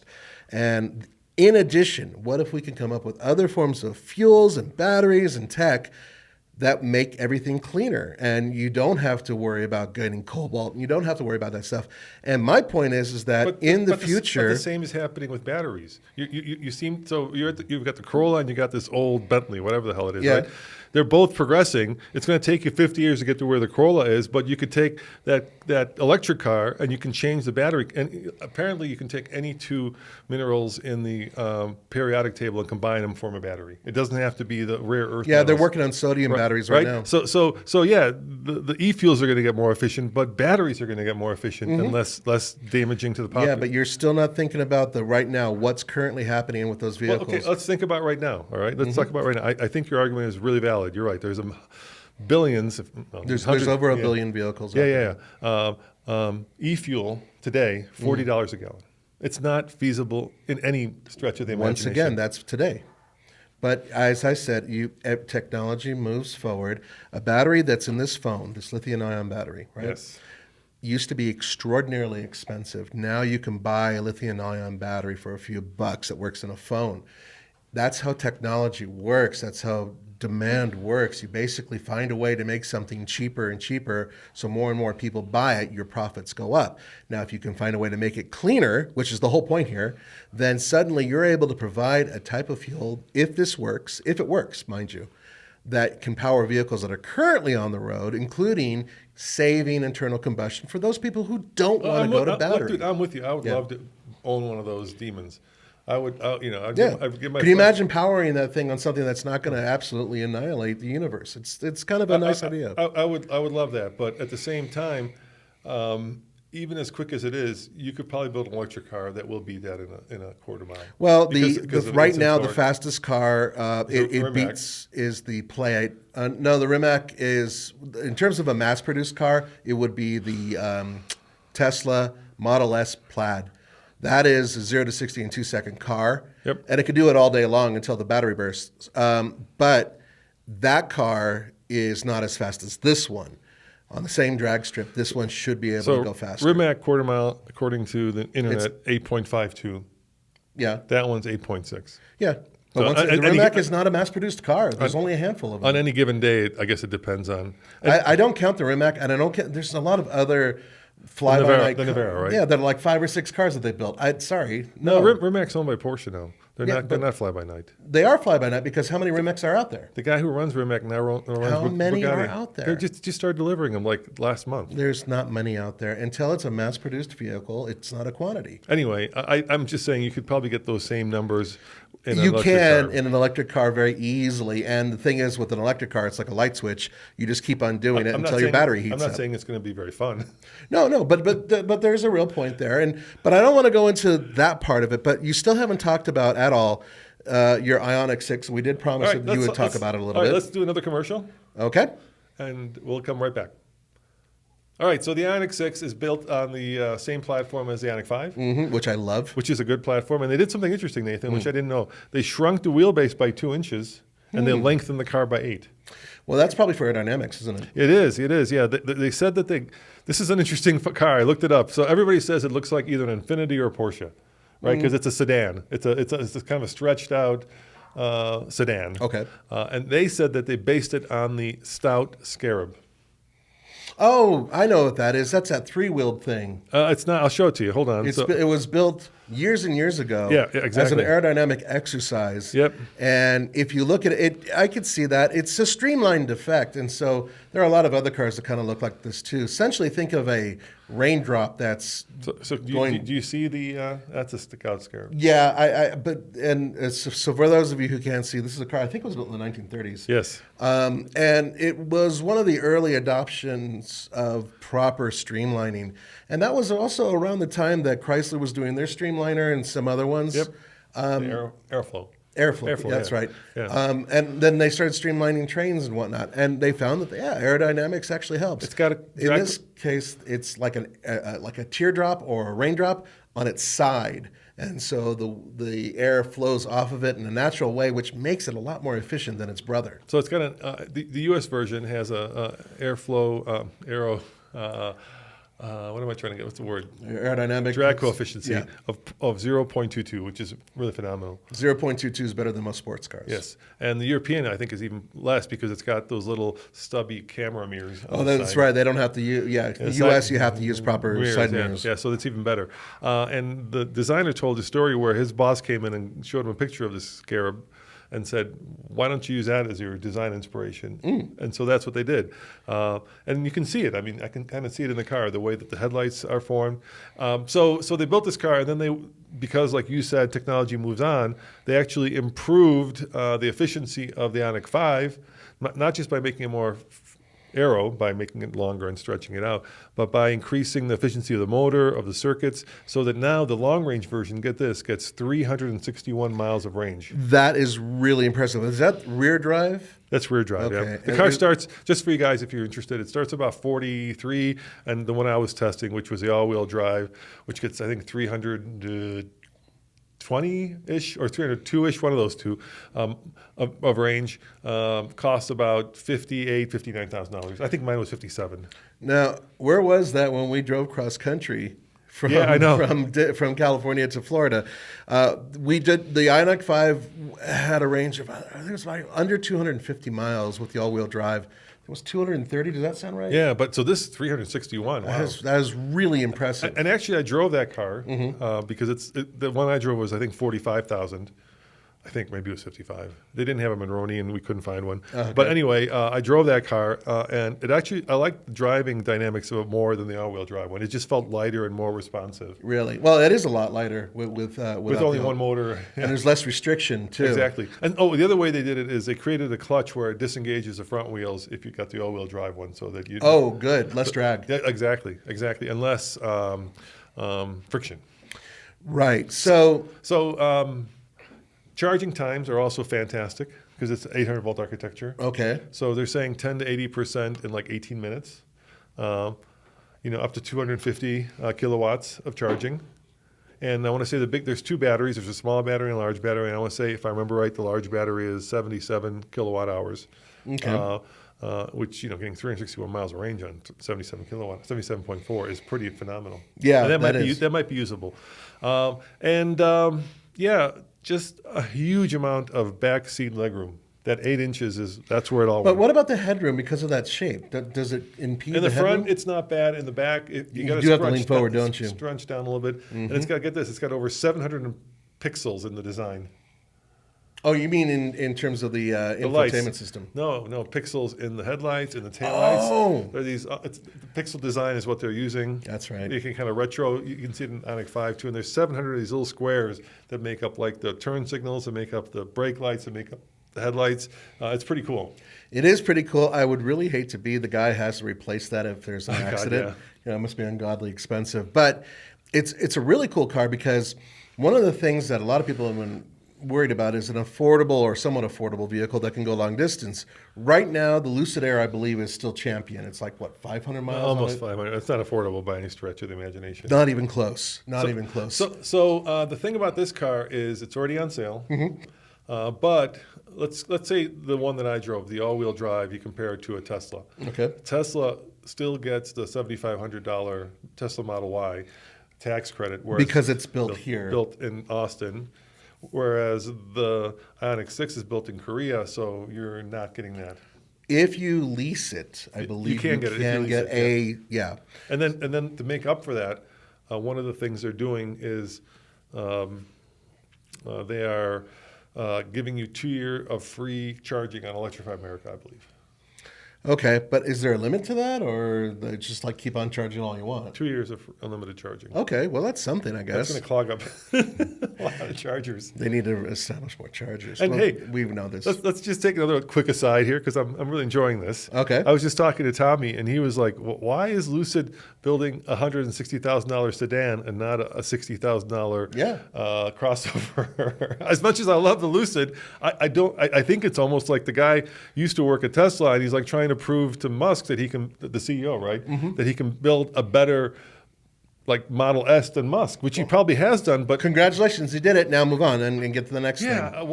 And in addition, what if we can come up with other forms of fuels and batteries and tech that make everything cleaner, and you don't have to worry about getting cobalt, and you don't have to worry about that stuff. And my point is that in the future, the same is happening with batteries. You seem so you've got the Corolla and you got this old Bentley, whatever the hell it is, right? They're both progressing. It's going to take you 50 years to get to where the Corolla is, but you could take that electric car and you can change the battery. And apparently you can take any two minerals in the periodic table and combine them, form a battery. It doesn't have to be the rare earth metals. They're working on sodium batteries right now. So yeah, the e-fuels are going to get more efficient, but batteries are going to get more efficient and less damaging to the pocket. Yeah, but you're still not thinking about right now, what's currently happening with those vehicles. Well, okay, let's think about right now, all right? Let's talk about right now. I think your argument is really valid. You're right. There's a billions. There's hundreds, over a billion vehicles. out there. E-fuel today, $40 a gallon. It's not feasible in any stretch of the Once imagination. again, that's today. But as I said, technology moves forward. A battery that's in this phone, this lithium-ion battery, right? Yes. Used to be extraordinarily expensive. Now you can buy a lithium-ion battery for a few bucks that works in a phone. That's how technology works. That's how demand works. You basically find a way to make something cheaper and cheaper, so more and more people buy it, your profits go up. Now, if you can find a way to make it cleaner, which is the whole point here, then suddenly you're able to provide a type of fuel, if it works, mind you, that can power vehicles that are currently on the road, including saving internal combustion for those people who don't want to go to battery. Dude, I'm with you. I would love to own one of those demons. I would, I'd give my Can you imagine powering that thing on something that's not going to absolutely annihilate the universe? It's kind of a nice idea. I would love that, but at the same time, even as quick as it is, you could probably build an electric car that will beat that in a quarter mile. Well, because of right its now the torque. fastest car it Rimac. beats is the Play. No, the Rimac is, in terms of a mass-produced car, it would be the Tesla Model S Plaid. That is a 0 to 60 in 2-second car. Yep. And it could do it all day long until the battery bursts. But that car is not as fast as this one. On the same drag strip, this one should be able to go faster. Rimac quarter mile, according to the internet, 8.52. Yeah. That one's 8.6. Yeah. But So, the Rimac is not a mass-produced car. There's only a handful of them. On any given day, I guess it depends on. I don't count the Rimac, and I don't count. There's a lot of other fly-by-night. The Navara, right? Yeah, that are like 5 or 6 cars that they built. Sorry, No, Rimac's owned by Porsche now. They're Yeah, not. They're not fly by night. they are fly-by-night because how many Rimacs are out there? The guy who runs Rimac now runs How many Bugatti. are out there? They just started delivering them like last month. There's not many out there. Until it's a mass-produced vehicle, it's not a quantity. Anyway, I'm just saying you could probably get those same numbers in an You electric can car. in an electric car very easily. And the thing is, with an electric car, it's like a light switch. You just keep on doing it I'm not until your saying- battery heats I'm not up. saying it's going to be very fun. No, but there's a real point there, but I don't want to go into that part of it. But you still haven't talked about at all your Ioniq 6. We did promise All right, that you would talk let's- about it a all little right, bit. Let's do another commercial, Okay. and we'll come right back. All right, so the Ioniq 6 is built on the same platform as the Ioniq 5, Which I love. which is a good platform. And they did something interesting, Nathan, Mm. which I didn't know. They shrunk the wheelbase by 2 inches, and they lengthened the car by 8. Well, that's probably for aerodynamics, isn't it? It is. Yeah, they said that this is an interesting car. I looked it up. So everybody says it looks like either an Infiniti or a Porsche, right? Because it's a sedan. It's a kind of a stretched out sedan. Okay. And they said that they based it on the Stout Scarab. Oh, I know what that is. That's that 3-wheeled thing. It's not. I'll show it to you. Hold on. It was built years and years ago Yeah, as an exactly. aerodynamic exercise. Yep. And if you look at it, I could see that. It's a streamlined effect. And so there are a lot of other cars that kind of look like this too. Essentially, think of a raindrop that's So do going. you see the? That's a stick out Scarab. Yeah, so for those of you who can't see, this is a car, I think it was built in the 1930s. Yes. And it was one of the early adoptions of proper streamlining. And that was also around the time that Chrysler was doing their Streamliner and some other ones. Yep. The Airflow. Airflow, yeah. that's right. Yeah. And then they started streamlining trains and whatnot. And they found that, aerodynamics actually helps. It's got a In this case, it's like a teardrop or a raindrop on its side. And so the air flows off of it in a natural way, which makes it a lot more efficient than its brother. So it's got the U.S. version has a airflow what am I trying to get? What's the word? Aerodynamic Drag coefficient Yeah. of 0.22, which is really phenomenal. 0.22 is better than most sports cars. Yes, and the European I think is even less because it's got those little stubby camera mirrors. Oh, that's right. They don't have to use. Yeah, the U.S. you have to use proper Mirrors, side yeah. mirrors. Yeah, so that's even better. And the designer told a story where his boss came in and showed him a picture of this Scarab and said, why don't you use that as your design inspiration? And so that's what they did. And you can see it. I mean, I can kind of see it in the car, the way that the headlights are formed. So they built this car, and then because like you said, technology moves on, they actually improved the efficiency of the Ioniq 5, not just by making it more aero by making it longer and stretching it out, but by increasing the efficiency of the motor, of the circuits, so that now the long-range version, get this, gets 361 miles of range. That is really impressive. Is that rear drive? That's rear drive, Okay. yeah. The And car starts, just for you guys if you're interested, it starts about 43, and the one I was testing, which was the all-wheel drive, which gets, I think, 320-ish or 302-ish, one of those two, of range, costs about $59,000. I think mine was 57. Now, where was that when we drove cross country from Yeah, I know. from California to Florida? We did the Ioniq 5 had a range of, I think it was like under 250 miles with the all-wheel drive. It was 230. Does that sound right? Yeah, but so this is 361. Wow. That is really impressive. And actually, I drove that car because the one I drove was, I think, 45,000. I think maybe it was 55. They didn't have a Monroney, and we couldn't find one. Okay. But anyway, I drove that car, and it actually, I liked the driving dynamics of it more than the all-wheel drive one. It just felt lighter and more responsive. Really? Well, it is a lot lighter with Only one motor. And there's less restriction, too. Exactly. And the other way they did it is they created a clutch where it disengages the front wheels if you got the all-wheel drive one, so that you. Oh, good. Less drag. Yeah, exactly, and less friction. Right. So charging times are also fantastic because it's 800-volt architecture. okay. So they're saying 10 to 80% in like 18 minutes. Up to 250 kilowatts of charging. And I want to say there's two batteries. There's a small battery and a large battery. And I want to say, if I remember right, the large battery is 77 kilowatt hours. Okay. Which, getting 361 miles of range on 77 kilowatt, 77.4 is pretty phenomenal. Yeah, and that might be usable. Just a huge amount of back seat legroom. That 8 inches that's where it all But went. what about the headroom because of that shape? Does it impede In the front, headroom? it's not bad. In the back, you got do have to lean forward, don't you? Scrunch down a little bit. And it's got, get this, it's got over 700 pixels in the design. Oh, you mean in terms of the lights. infotainment system? No, pixels in the headlights, in the taillights. Oh. There are these, the pixel design is what they're using. That's right. You can kind of retro, you can see it in Ioniq 5 too, and there's 700 of these little squares that make up like the turn signals, that make up the brake lights, that make up the headlights. It's pretty cool. It is pretty cool. I would really hate to be the guy who has to replace that if there's an God, accident. yeah. It must be ungodly expensive. But it's a really cool car because one of the things that a lot of people have been worried about is an affordable or somewhat affordable vehicle that can go long distance. Right now, the Lucid Air, I believe, is still champion. It's like, 500 miles? Almost 500. It's not affordable by any stretch of the imagination. Not even close. Not even close. So the thing about this car is it's already on sale. But let's say the one that I drove, the all-wheel drive, you compare it to a Tesla. Okay. Tesla still gets the $7,500 Tesla Model Y tax credit. Because it's built here. Built in Austin. Whereas the Ioniq 6 is built in Korea, so you're not getting that. If you lease it, I believe you can get yeah. And then to make up for that, one of the things they're doing is they are giving you 2 years of free charging on Electrify America, I believe. Okay, but is there a limit to that, or they just like keep on charging all you want? 2 years of unlimited charging. Okay, well that's something, I guess. That's going to clog up a lot of chargers. They need to establish more chargers. And hey, we know this. Let's just take another quick aside here because I'm really enjoying this. Okay. I was just talking to Tommy, and he was like, "Why is Lucid building a $160,000 sedan and not a $60,000 crossover?" As much as I love the Lucid, I don't. I think it's almost like the guy used to work at Tesla, and he's like trying to prove to Musk that he can, the CEO, right, that he can build a better like Model S than Musk, which he probably has done. But congratulations, he did it. Now move on and get to the next thing. Yeah,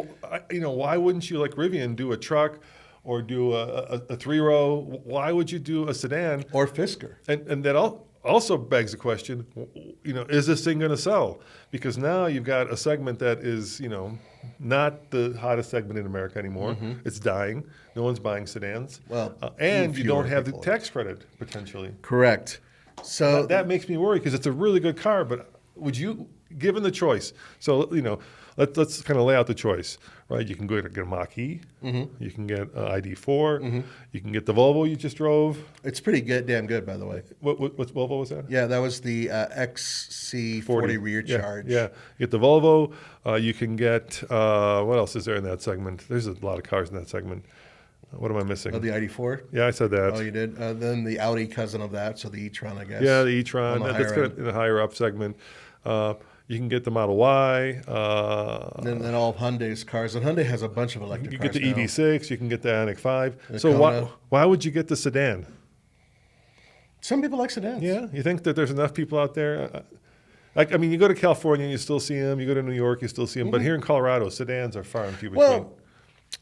why wouldn't you, like Rivian, do a truck or do a 3-row? Why would you do a sedan or Fisker? And that also begs the question, is this thing going to sell? Because now you've got a segment that is, not the hottest segment in America anymore. It's dying. No one's buying sedans. Well, and you don't have the tax credit potentially. Correct. So that makes me worry because it's a really good car. But would you, given the choice? So let's kind of lay out the choice, right? You can go get a Mach-E. You can get an ID4. You can get the Volvo you just drove. It's pretty good, damn good, by the way. What Volvo was that? Yeah, that was the XC40 rear charge. Yeah, you get the Volvo. You can get what else is there in that segment? There's a lot of cars in that segment. What am I missing? Oh, the ID4? Yeah, I said that. Oh, you did? Then the Audi cousin of that, so the e-tron, I guess. Yeah, the e-tron. On the That's higher kind end. of in the higher up segment. You can get the Model Y. And then all of Hyundai's cars. And Hyundai has a bunch of electric You cars get the now. EV6. You can get the Ioniq 5. The So Kona. why would you get the sedan? Some people like sedans. Yeah, you think that there's enough people out there? Like, I mean, you go to California and you still see them. You go to New York, you still see them. But here in Colorado, sedans are far and few between. Well,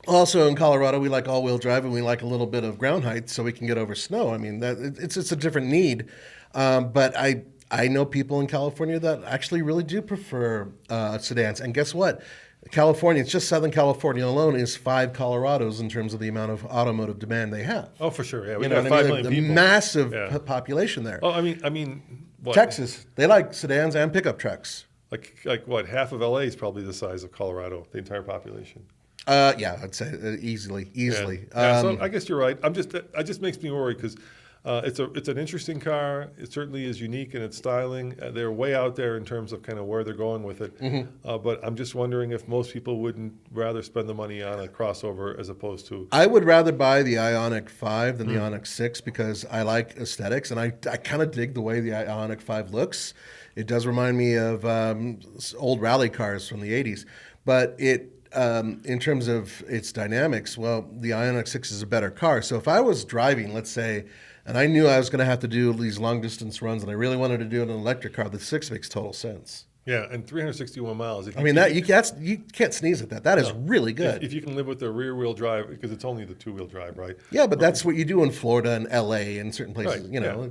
also in Colorado, we like all-wheel drive and we like a little bit of ground height so we can get over snow. I mean, it's a different need. But I know people in California that actually really do prefer sedans. And guess what? California, it's just Southern California alone, is 5 Colorados in terms of the amount of automotive demand they have. Oh, for sure. Yeah, we You got know 5 what I million mean? The people. massive Yeah. population there. Oh, I mean, what? Texas, they like sedans and pickup trucks. Like what? Half of LA is probably the size of Colorado, the entire population. Yeah, I'd say easily. Yeah, so I guess you're right. It just makes me worried because it's an interesting car. It certainly is unique in its styling. They're way out there in terms of kind of where they're going with it. But I'm just wondering if most people wouldn't rather spend the money on a crossover as opposed to. I would rather buy the Ioniq 5 than the Ioniq 6 because I like aesthetics and I kind of dig the way the Ioniq 5 looks. It does remind me of old rally cars from the 80s. But in terms of its dynamics, well, the Ioniq 6 is a better car. So if I was driving, let's say, and I knew I was going to have to do these long distance runs and I really wanted to do an electric car, the 6 makes total sense. Yeah, and 361 miles. I mean, you can't sneeze at that. That is really good. If you can live with the rear wheel drive, because it's only the 2-wheel drive, right? Yeah, but that's what you do in Florida and LA and certain places. Right, You know, yeah.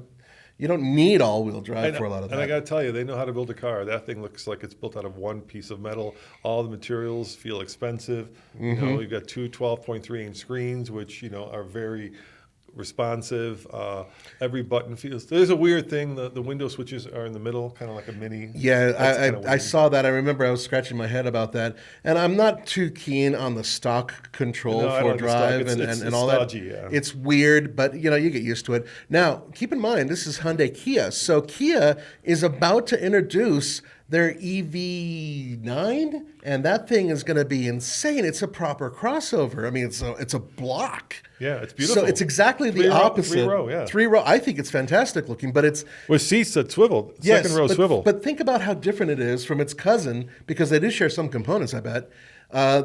You don't need all-wheel drive for a lot of that. And I got to tell you, they know how to build a car. That thing looks like it's built out of one piece of metal. All the materials feel expensive. You know, you've got two 12.3-inch screens, which are very responsive. Every button feels. There's a weird thing. The window switches are in the middle, kind of like a mini. Yeah, I saw that. I remember I was scratching my head about that, and I'm not too keen on the stock control No, I for don't drive like the stock. and It's all stodgy, that. yeah. It's weird, but you get used to it. Now, keep in mind, this is Hyundai Kia, so Kia is about to introduce their EV9, and that thing is going to be insane. It's a proper crossover. I mean, it's a block. Yeah, it's beautiful. So it's exactly the 3-row, opposite. 3-row, yeah. 3-row. I think it's fantastic looking, but it's With seats that swivel, second row swivel. But think about how different it is from its cousin, because they do share some components, I bet.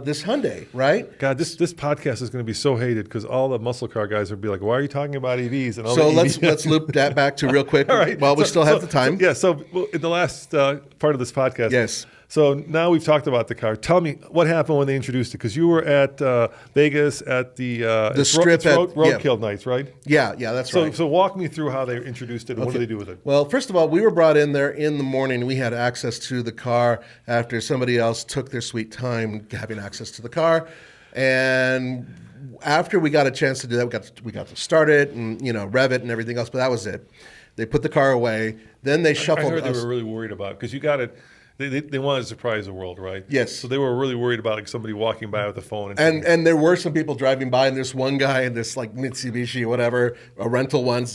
This Hyundai, right? God, this podcast is going to be so hated because all the muscle car guys would be like, "Why are you talking about EVs?" And all So the EVs. let's loop that back to real quick All right. while we still have the time. So in the last part of this podcast, Yes. So now we've talked about the car. Tell me what happened when they introduced it, because you were at Vegas at the strip at- Roadkill nights, right? Yeah, that's So right. so walk me through how they introduced it and what do they do with it? Well, first of all, we were brought in there in the morning. We had access to the car after somebody else took their sweet time having access to the car. And after we got a chance to do that, we got to start it and rev it and everything else, but that was it. They put the car away. Then they I shuffled heard they us. were really worried about because you got it. They wanted to surprise the world, right? Yes. So they were really worried about like somebody walking by with a phone And there were some people driving by, and this one guy in this like Mitsubishi or whatever, a rental one,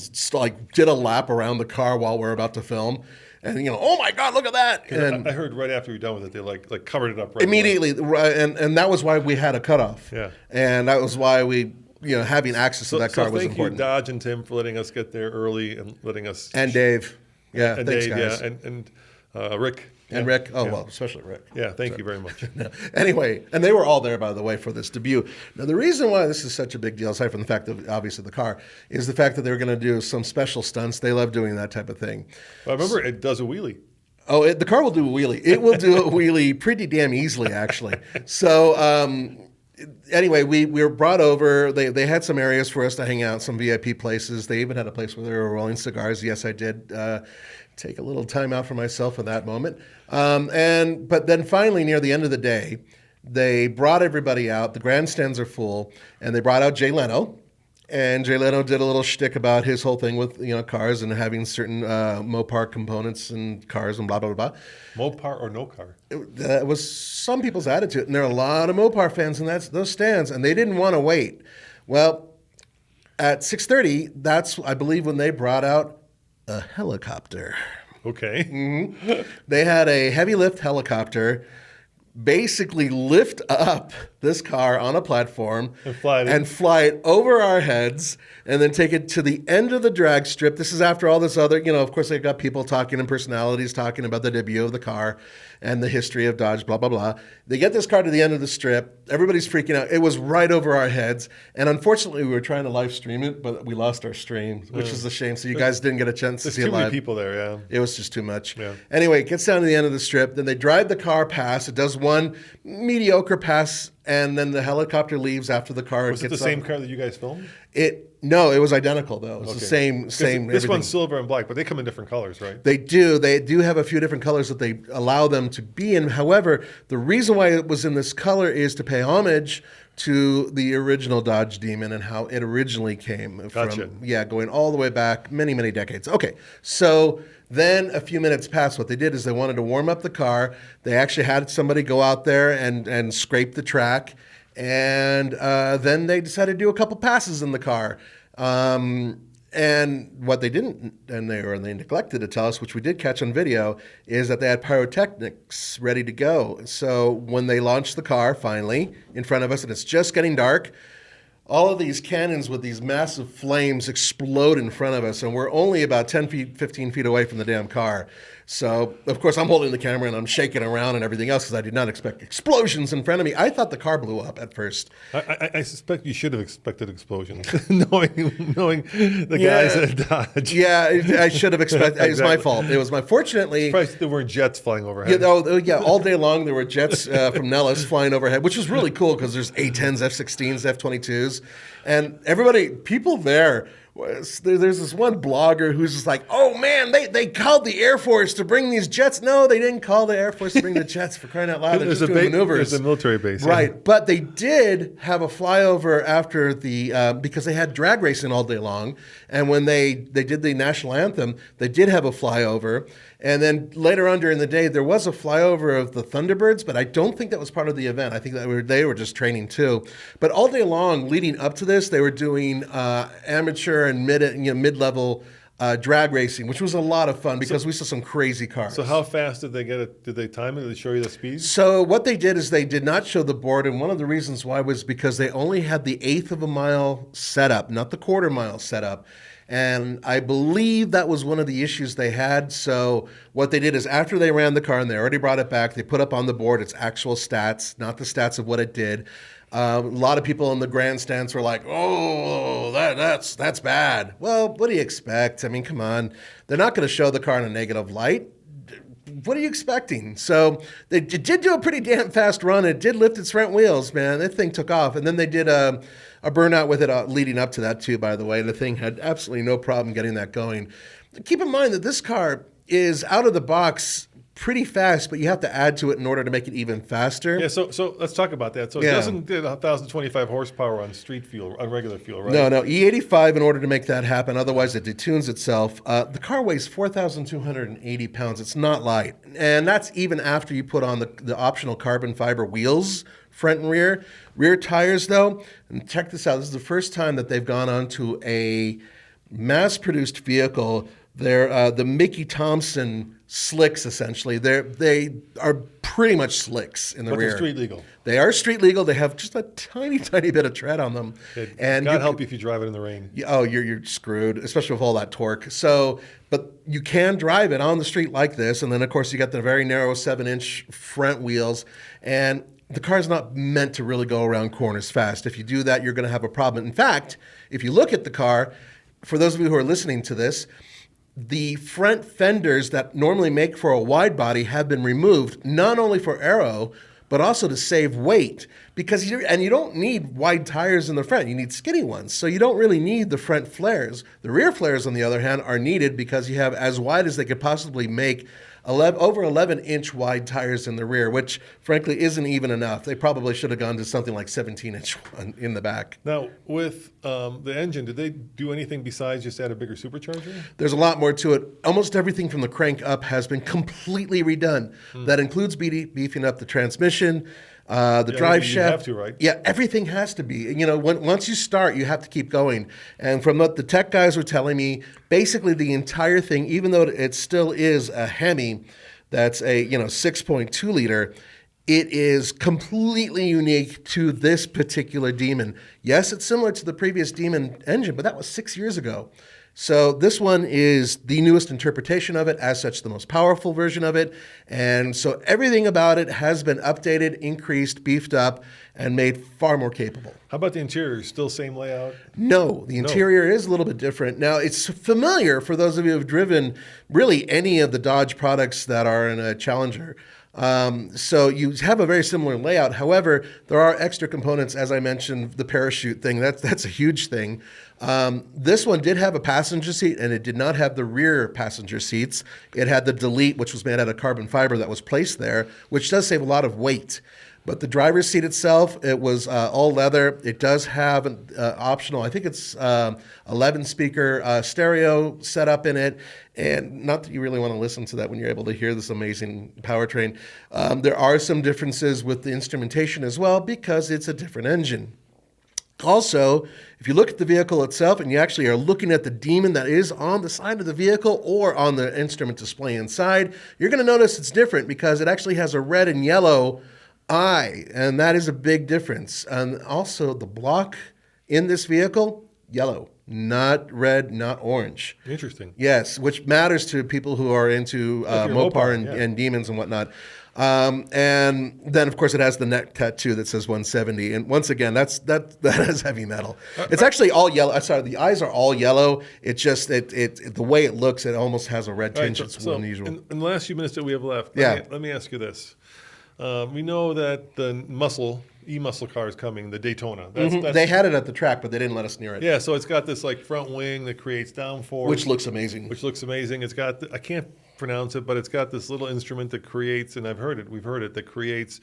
did a lap around the car while we're about to film. And oh my God, look at that! And I heard right after you're done with it, they like covered it up right away. immediately, and that was why we had a cutoff. Yeah. And that was why we, having access to that car was thank important. you, Dodge and Tim, for letting us get there early and letting us. And Dave, yeah, and thanks Dave, guys. yeah, and Rick. And Yeah. Rick, Yeah. well, especially Rick. Yeah, thank you very much. Anyway, and they were all there, by the way, for this debut. Now, the reason why this is such a big deal, aside from the fact that obviously the car, is the fact that they're going to do some special stunts. They love doing that type of thing. Well, I remember it does a wheelie. Oh, the car will do a wheelie. It will do a wheelie pretty damn easily, actually. So anyway, we were brought over. They had some areas for us to hang out, some VIP places. They even had a place where they were rolling cigars. Yes, I did take a little time out for myself in that moment. But then finally, near the end of the day, they brought everybody out. The grandstands are full, and they brought out Jay Leno. And Jay Leno did a little shtick about his whole thing with cars and having certain Mopar components and cars and blah blah blah. Mopar or no car? That was some people's attitude, and there are a lot of Mopar fans in those stands, and they didn't want to wait. Well, at 6:30, that's I believe when they brought out a helicopter. Okay. They had a heavy lift helicopter basically lift up this car on a platform and fly it over our heads and then take it to the end of the drag strip. This is after all this other, of course, they've got people talking and personalities talking about the debut of the car and the history of Dodge, blah, blah, blah. They get this car to the end of the strip. Everybody's freaking out. It was right over our heads. And unfortunately, we were trying to live stream it, but we lost our stream, which is a shame. So you guys didn't get a chance to see it live. There's too many people there, yeah. It was just too much. Yeah. Anyway, it gets down to the end of the strip. Then they drive the car past. It does one mediocre pass, and then the helicopter leaves after the car. Was it the same car that you guys filmed? No, it was identical though. It was the same. This everything. one's silver and black, but they come in different colors, right? They do. They do have a few different colors that they allow them to be in. However, the reason why it was in this color is to pay homage to the original Dodge Demon and how it originally came Gotcha. from. Yeah, going all the way back many, many decades. Okay, so then a few minutes passed. What they did is they wanted to warm up the car. They actually had somebody go out there and scrape the track. And then they decided to do a couple passes in the car. And what they didn't, and they neglected to tell us, which we did catch on video, is that they had pyrotechnics ready to go. So when they launched the car finally in front of us, and it's just getting dark, all of these cannons with these massive flames explode in front of us, and we're only about 10 feet, 15 feet away from the damn car. So, of course, I'm holding the camera and I'm shaking around and everything else because I did not expect explosions in front of me. I thought the car blew up at first. I suspect you should have expected explosions, knowing the guys at Dodge. Yeah, I should have expected. Exactly. It was my fault. It was my. Fortunately, surprised there weren't jets flying overhead. Yeah, all day long there were jets from Nellis flying overhead, which was really cool because there's A-10s, F-16s, F-22s, and people there. There's this one blogger who's just like, oh man, they called the Air Force to bring these jets. No, they didn't call the Air Force to bring the jets, for crying out loud. They're just doing maneuvers. There's a military base. Right, yeah. But they did have a flyover after the, because they had drag racing all day long. And when they did the national anthem, they did have a flyover. And then later on during the day, there was a flyover of the Thunderbirds, but I don't think that was part of the event. I think that they were just training too. But all day long, leading up to this, they were doing amateur and mid-level drag racing, which was a lot of fun because we saw some crazy cars. So how fast did they get it? Did they time it? Did they show you the speed? So what they did is they did not show the board, and one of the reasons why was because they only had the 1/8 of a mile setup, not the 1/4 mile setup. And I believe that was one of the issues they had. So what they did is after they ran the car and they already brought it back, they put up on the board its actual stats, not the stats of what it did. A lot of people in the grandstands were like, oh, that's bad. Well, what do you expect? I mean, come on. They're not going to show the car in a negative light. What are you expecting? So they did do a pretty damn fast run. It did lift its front wheels, man. That thing took off. And then they did a burnout with it leading up to that too, by the way. The thing had absolutely no problem getting that going. Keep in mind that this car is out of the box pretty fast, but you have to add to it in order to make it even faster. Yeah, so let's talk about that. So it doesn't get 1,025 horsepower on street fuel, on regular fuel, right? No, E85 in order to make that happen. Otherwise, it detunes itself. The car weighs 4,280 pounds. It's not light. And that's even after you put on the optional carbon fiber wheels, front and rear. Rear tires, though, and check this out. This is the first time that they've gone onto a mass-produced vehicle. They're the Mickey Thompson slicks, essentially. They are pretty much slicks in the rear. But they're street legal. They are street legal. They have just a tiny, tiny bit of tread on them. And God help you if you drive it in the rain. You're screwed, especially with all that torque. So, but you can drive it on the street like this. And then, of course, you got the very narrow 7-inch front wheels. And the car's not meant to really go around corners fast. If you do that, you're going to have a problem. In fact, if you look at the car, for those of you who are listening to this, the front fenders that normally make for a wide body have been removed, not only for aero, but also to save weight. Because you don't need wide tires in the front. You need skinny ones. So you don't really need the front flares. The rear flares, on the other hand, are needed because you have as wide as they could possibly make over 11-inch wide tires in the rear, which frankly isn't even enough. They probably should have gone to something like 17-inch in the back. Now, with the engine, did they do anything besides just add a bigger supercharger? There's a lot more to it. Almost everything from the crank up has been completely redone. That includes beefing up the transmission, the drive shaft. You have to, right? Yeah, everything has to be. Once you start, you have to keep going. And from what the tech guys were telling me, basically the entire thing, even though it still is a Hemi, that's a 6.2 liter, it is completely unique to this particular Demon. Yes, it's similar to the previous Demon engine, but that was 6 years ago. So this one is the newest interpretation of it, as such the most powerful version of it. And so everything about it has been updated, increased, beefed up, and made far more capable. How about the interior? Still same layout? No, the interior is a little bit different. Now, it's familiar for those of you who have driven really any of the Dodge products that are in a Challenger. So you have a very similar layout. However, there are extra components, as I mentioned, the parachute thing. That's a huge thing. This one did have a passenger seat, and it did not have the rear passenger seats. It had the delete, which was made out of carbon fiber that was placed there, which does save a lot of weight. But the driver's seat itself, it was all leather. It does have an optional, I think it's 11-speaker stereo setup in it. And not that you really want to listen to that when you're able to hear this amazing powertrain. There are some differences with the instrumentation as well because it's a different engine. Also, if you look at the vehicle itself and you actually are looking at the Demon that is on the side of the vehicle or on the instrument display inside, you're going to notice it's different because it actually has a red and yellow eye, and that is a big difference. And also the block in this vehicle, yellow, not red, not orange. Interesting. Yes, which matters to people who are into Mopar and Demons and whatnot. And then, of course, it has the neck tattoo that says 170. And once again, that is heavy metal. It's actually all yellow. Sorry, the eyes are all yellow. It just the way it looks, it almost has a red tinge. Right, it's so unusual. In the last few minutes that we have left, let me ask you this. We know that the e-muscle car is coming, the Daytona. They had it at the track, but they didn't let us near it. Yeah, so it's got this like front wing that creates downforce. Which looks amazing. It's got, I can't pronounce it, but it's got this little instrument that creates, and we've heard it, that creates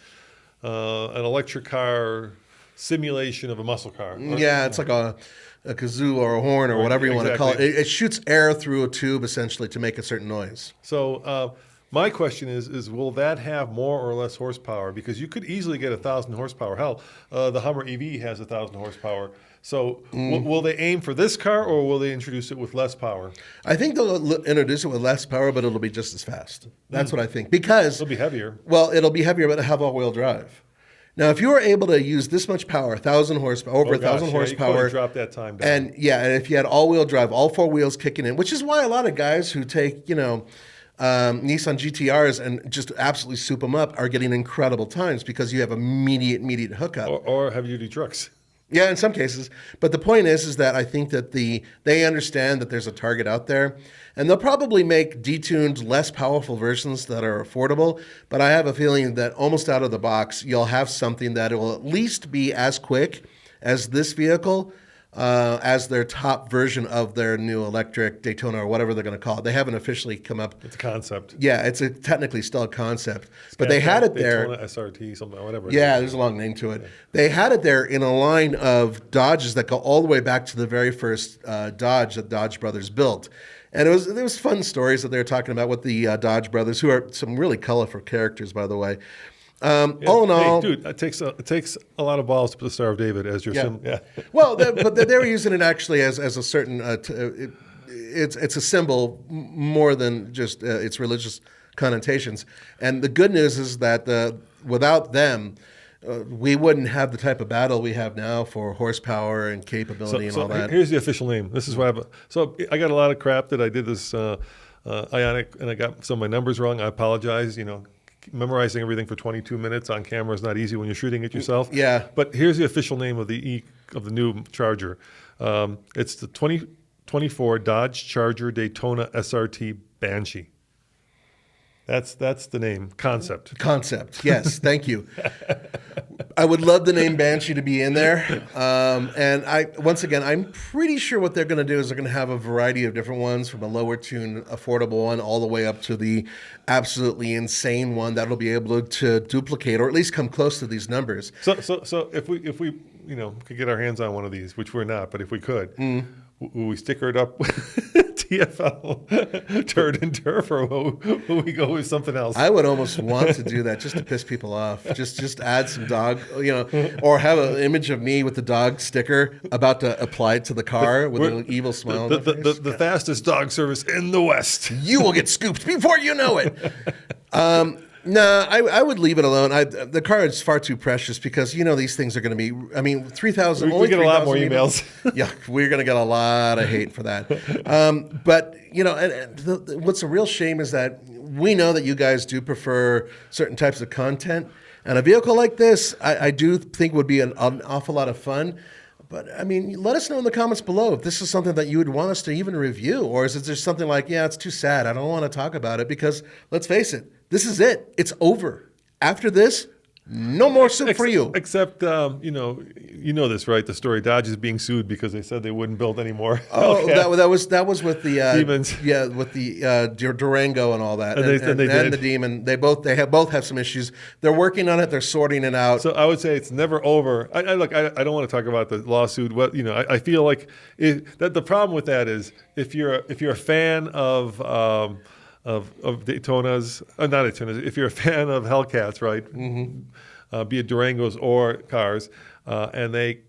an electric car simulation of a muscle car. Yeah, it's like a kazoo or a horn or whatever you want to call it. It shoots air through a tube, essentially, to make a certain noise. So my question is will that have more or less horsepower? Because you could easily get 1,000 horsepower. Hell, the Hummer EV has 1,000 horsepower. So will they aim for this car, or will they introduce it with less power? I think they'll introduce it with less power, but it'll be just as fast. That's what I think. Because it'll be heavier. Well, it'll be heavier, but it'll have all-wheel drive. Now, if you were able to use this much power, 1,000 horsepower, over 1,000 horsepower, you drop that time down. And if you had all-wheel drive, all four wheels kicking in, which is why a lot of guys who take, Nissan GTRs and just absolutely soup them up are getting incredible times because you have immediate hookup. Or heavy-duty trucks. Yeah, in some cases. But the point is that I think that they understand that there's a target out there, and they'll probably make detuned, less powerful versions that are affordable. But I have a feeling that almost out of the box, you'll have something that will at least be as quick as this vehicle, as their top version of their new electric Daytona or whatever they're going to call it. They haven't officially come up. It's a concept. Yeah, it's technically still a concept. But they had it there. Daytona SRT, something, whatever. Yeah, there's a long name to it. Yeah. They had it there in a line of Dodges that go all the way back to the very first Dodge that Dodge Brothers built. And there was fun stories that they were talking about with the Dodge Brothers, who are some really colorful characters, by the way. All in all, dude, it takes a lot of balls to put the Star of David as your symbol. Yeah. Well, but they were using it actually as a certain. It's a symbol more than just its religious connotations. And the good news is that without them, we wouldn't have the type of battle we have now for horsepower and capability and all that. Here's the official name. This is why I got a lot of crap that I did this Ioniq and I got some of my numbers wrong. I apologize. Memorizing everything for 22 minutes on camera is not easy when you're shooting it yourself. Yeah. But here's the official name of the new Charger. It's the 2024 Dodge Charger Daytona SRT Banshee. That's the name. Concept. Yes. Thank you. I would love the name Banshee to be in there. And I'm pretty sure what they're going to do is they're going to have a variety of different ones, from a lower tune, affordable one, all the way up to the absolutely insane one that'll be able to duplicate or at least come close to these numbers. So if we could get our hands on one of these, which we're not, but if we could, will we sticker it up with TFL Turd and Turf, or will we go with something else? I would almost want to do that just to piss people off. Just add some dog, or have an image of me with the dog sticker about to apply it to the car with an evil smile. The fastest dog service in the West. You will get scooped before you know it. No, I would leave it alone. The car is far too precious because these things are going to be. I mean, 3,000. We get a lot more emails. Yeah, we're going to get a lot of hate for that. But what's a real shame is that we know that you guys do prefer certain types of content, and a vehicle like this, I do think would be an awful lot of fun. But I mean, let us know in the comments below if this is something that you would want us to even review, or is it just something like, yeah, it's too sad, I don't want to talk about it, because let's face it, this is it. It's over. After this, no more soup for you. Except, you know this, right? The story: Dodge is being sued because they said they wouldn't build anymore. Oh, that was with the Demons. Yeah, with the Durango and all that, and the Demon. They both have some issues. They're working on it. They're sorting it out. So I would say it's never over. I don't want to talk about the lawsuit. What I feel like that the problem with that is if you're a fan of Daytonas, not Daytonas, if you're a fan of Hellcats, right? Mm-hmm. Be it Durangos or cars, and they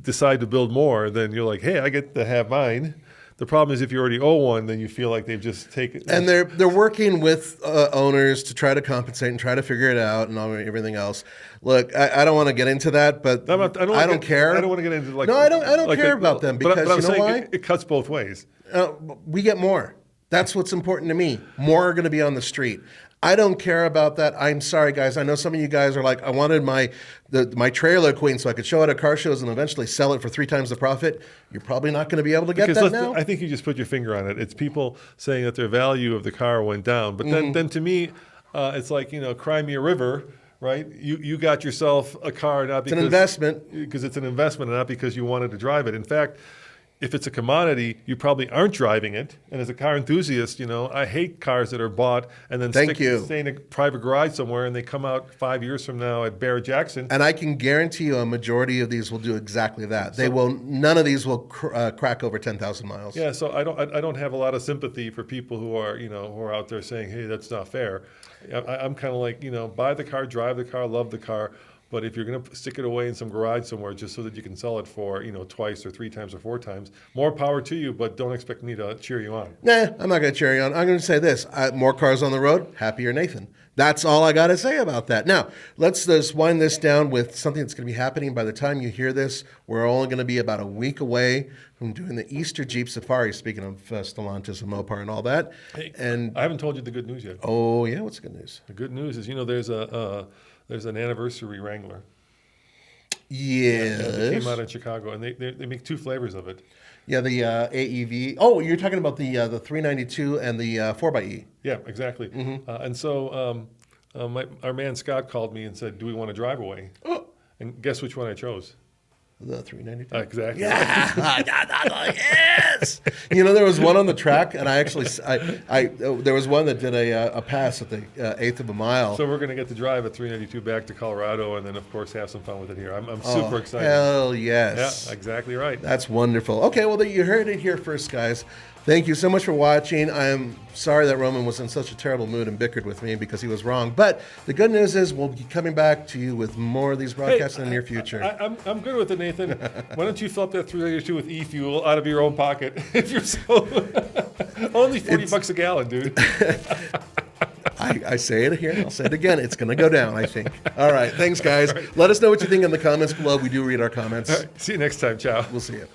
decide to build more, then you're like, hey, I get to have mine. The problem is if you already own one, then you feel like they've just taken. And they're working with owners to try to compensate and try to figure it out and everything else. Look, I don't want to get into that, but I don't care. I don't want to get into I don't care about them because but I'm saying why? It cuts both ways. We get more. That's what's important to me. More are going to be on the street. I don't care about that. I'm sorry, guys. I know some of you guys are like, I wanted my trailer queen so I could show it at car shows and eventually sell it for 3 times the profit. You're probably not going to be able to get that now. I think you just put your finger on it. It's people saying that their value of the car went down. But then to me, it's like, cry me a river, right? You got yourself a car not because it's an investment. Because it's an investment and not because you wanted to drive it. In fact, if it's a commodity, you probably aren't driving it. And as a car enthusiast, I hate cars that are bought and then stay in a private garage somewhere and they come out 5 years from now at Barrett Jackson. And I can guarantee you a majority of these will do exactly that. None of these will crack over 10,000 miles. Yeah, so I don't have a lot of sympathy for people who are out there saying, hey, that's not fair. I'm kind of like, buy the car, drive the car, love the car. But if you're going to stick it away in some garage somewhere just so that you can sell it for, twice or 3 times or 4 times, more power to you, but don't expect me to cheer you on. Nah, I'm not going to cheer you on. I'm going to say this. More cars on the road, happier Nathan. That's all I got to say about that. Now, let's just wind this down with something that's going to be happening by the time you hear this. We're only going to be about a week away from doing the Easter Jeep Safari, speaking of Stellantis and Mopar and all that. Hey, and I haven't told you the good news yet. Oh, yeah? What's the good news? The good news is, there's an anniversary Wrangler. Yes. Yeah, they came out in Chicago, and they make 2 flavors of it. Yeah, the AEV. Oh, you're talking about the 392 and the 4xe. Yeah, exactly. Mm-hmm. And so our man Scott called me and said, do we want to drive away? Oh. And guess which one I chose? The 392. Exactly. Yeah. Yes. There was one on the track, and I actually, there was one that did a pass at the 1/8 of a mile. So we're going to get to drive a 392 back to Colorado, and then of course have some fun with it here. I'm super excited. Hell yes. Yeah, exactly right. That's wonderful. Okay, well, you heard it here first, guys. Thank you so much for watching. I am sorry that Roman was in such a terrible mood and bickered with me because he was wrong. But the good news is we'll be coming back to you with more of these broadcasts in the near future. I'm good with it, Nathan. Why don't you fill up that 392 with e-fuel out of your own pocket? If you're so only $40 a gallon, dude. I say it here. I'll say it again. It's going to go down, I think. All right. Thanks, guys. Let us know what you think in the comments below. We do read our comments. All right. See you next time. Ciao. We'll see you.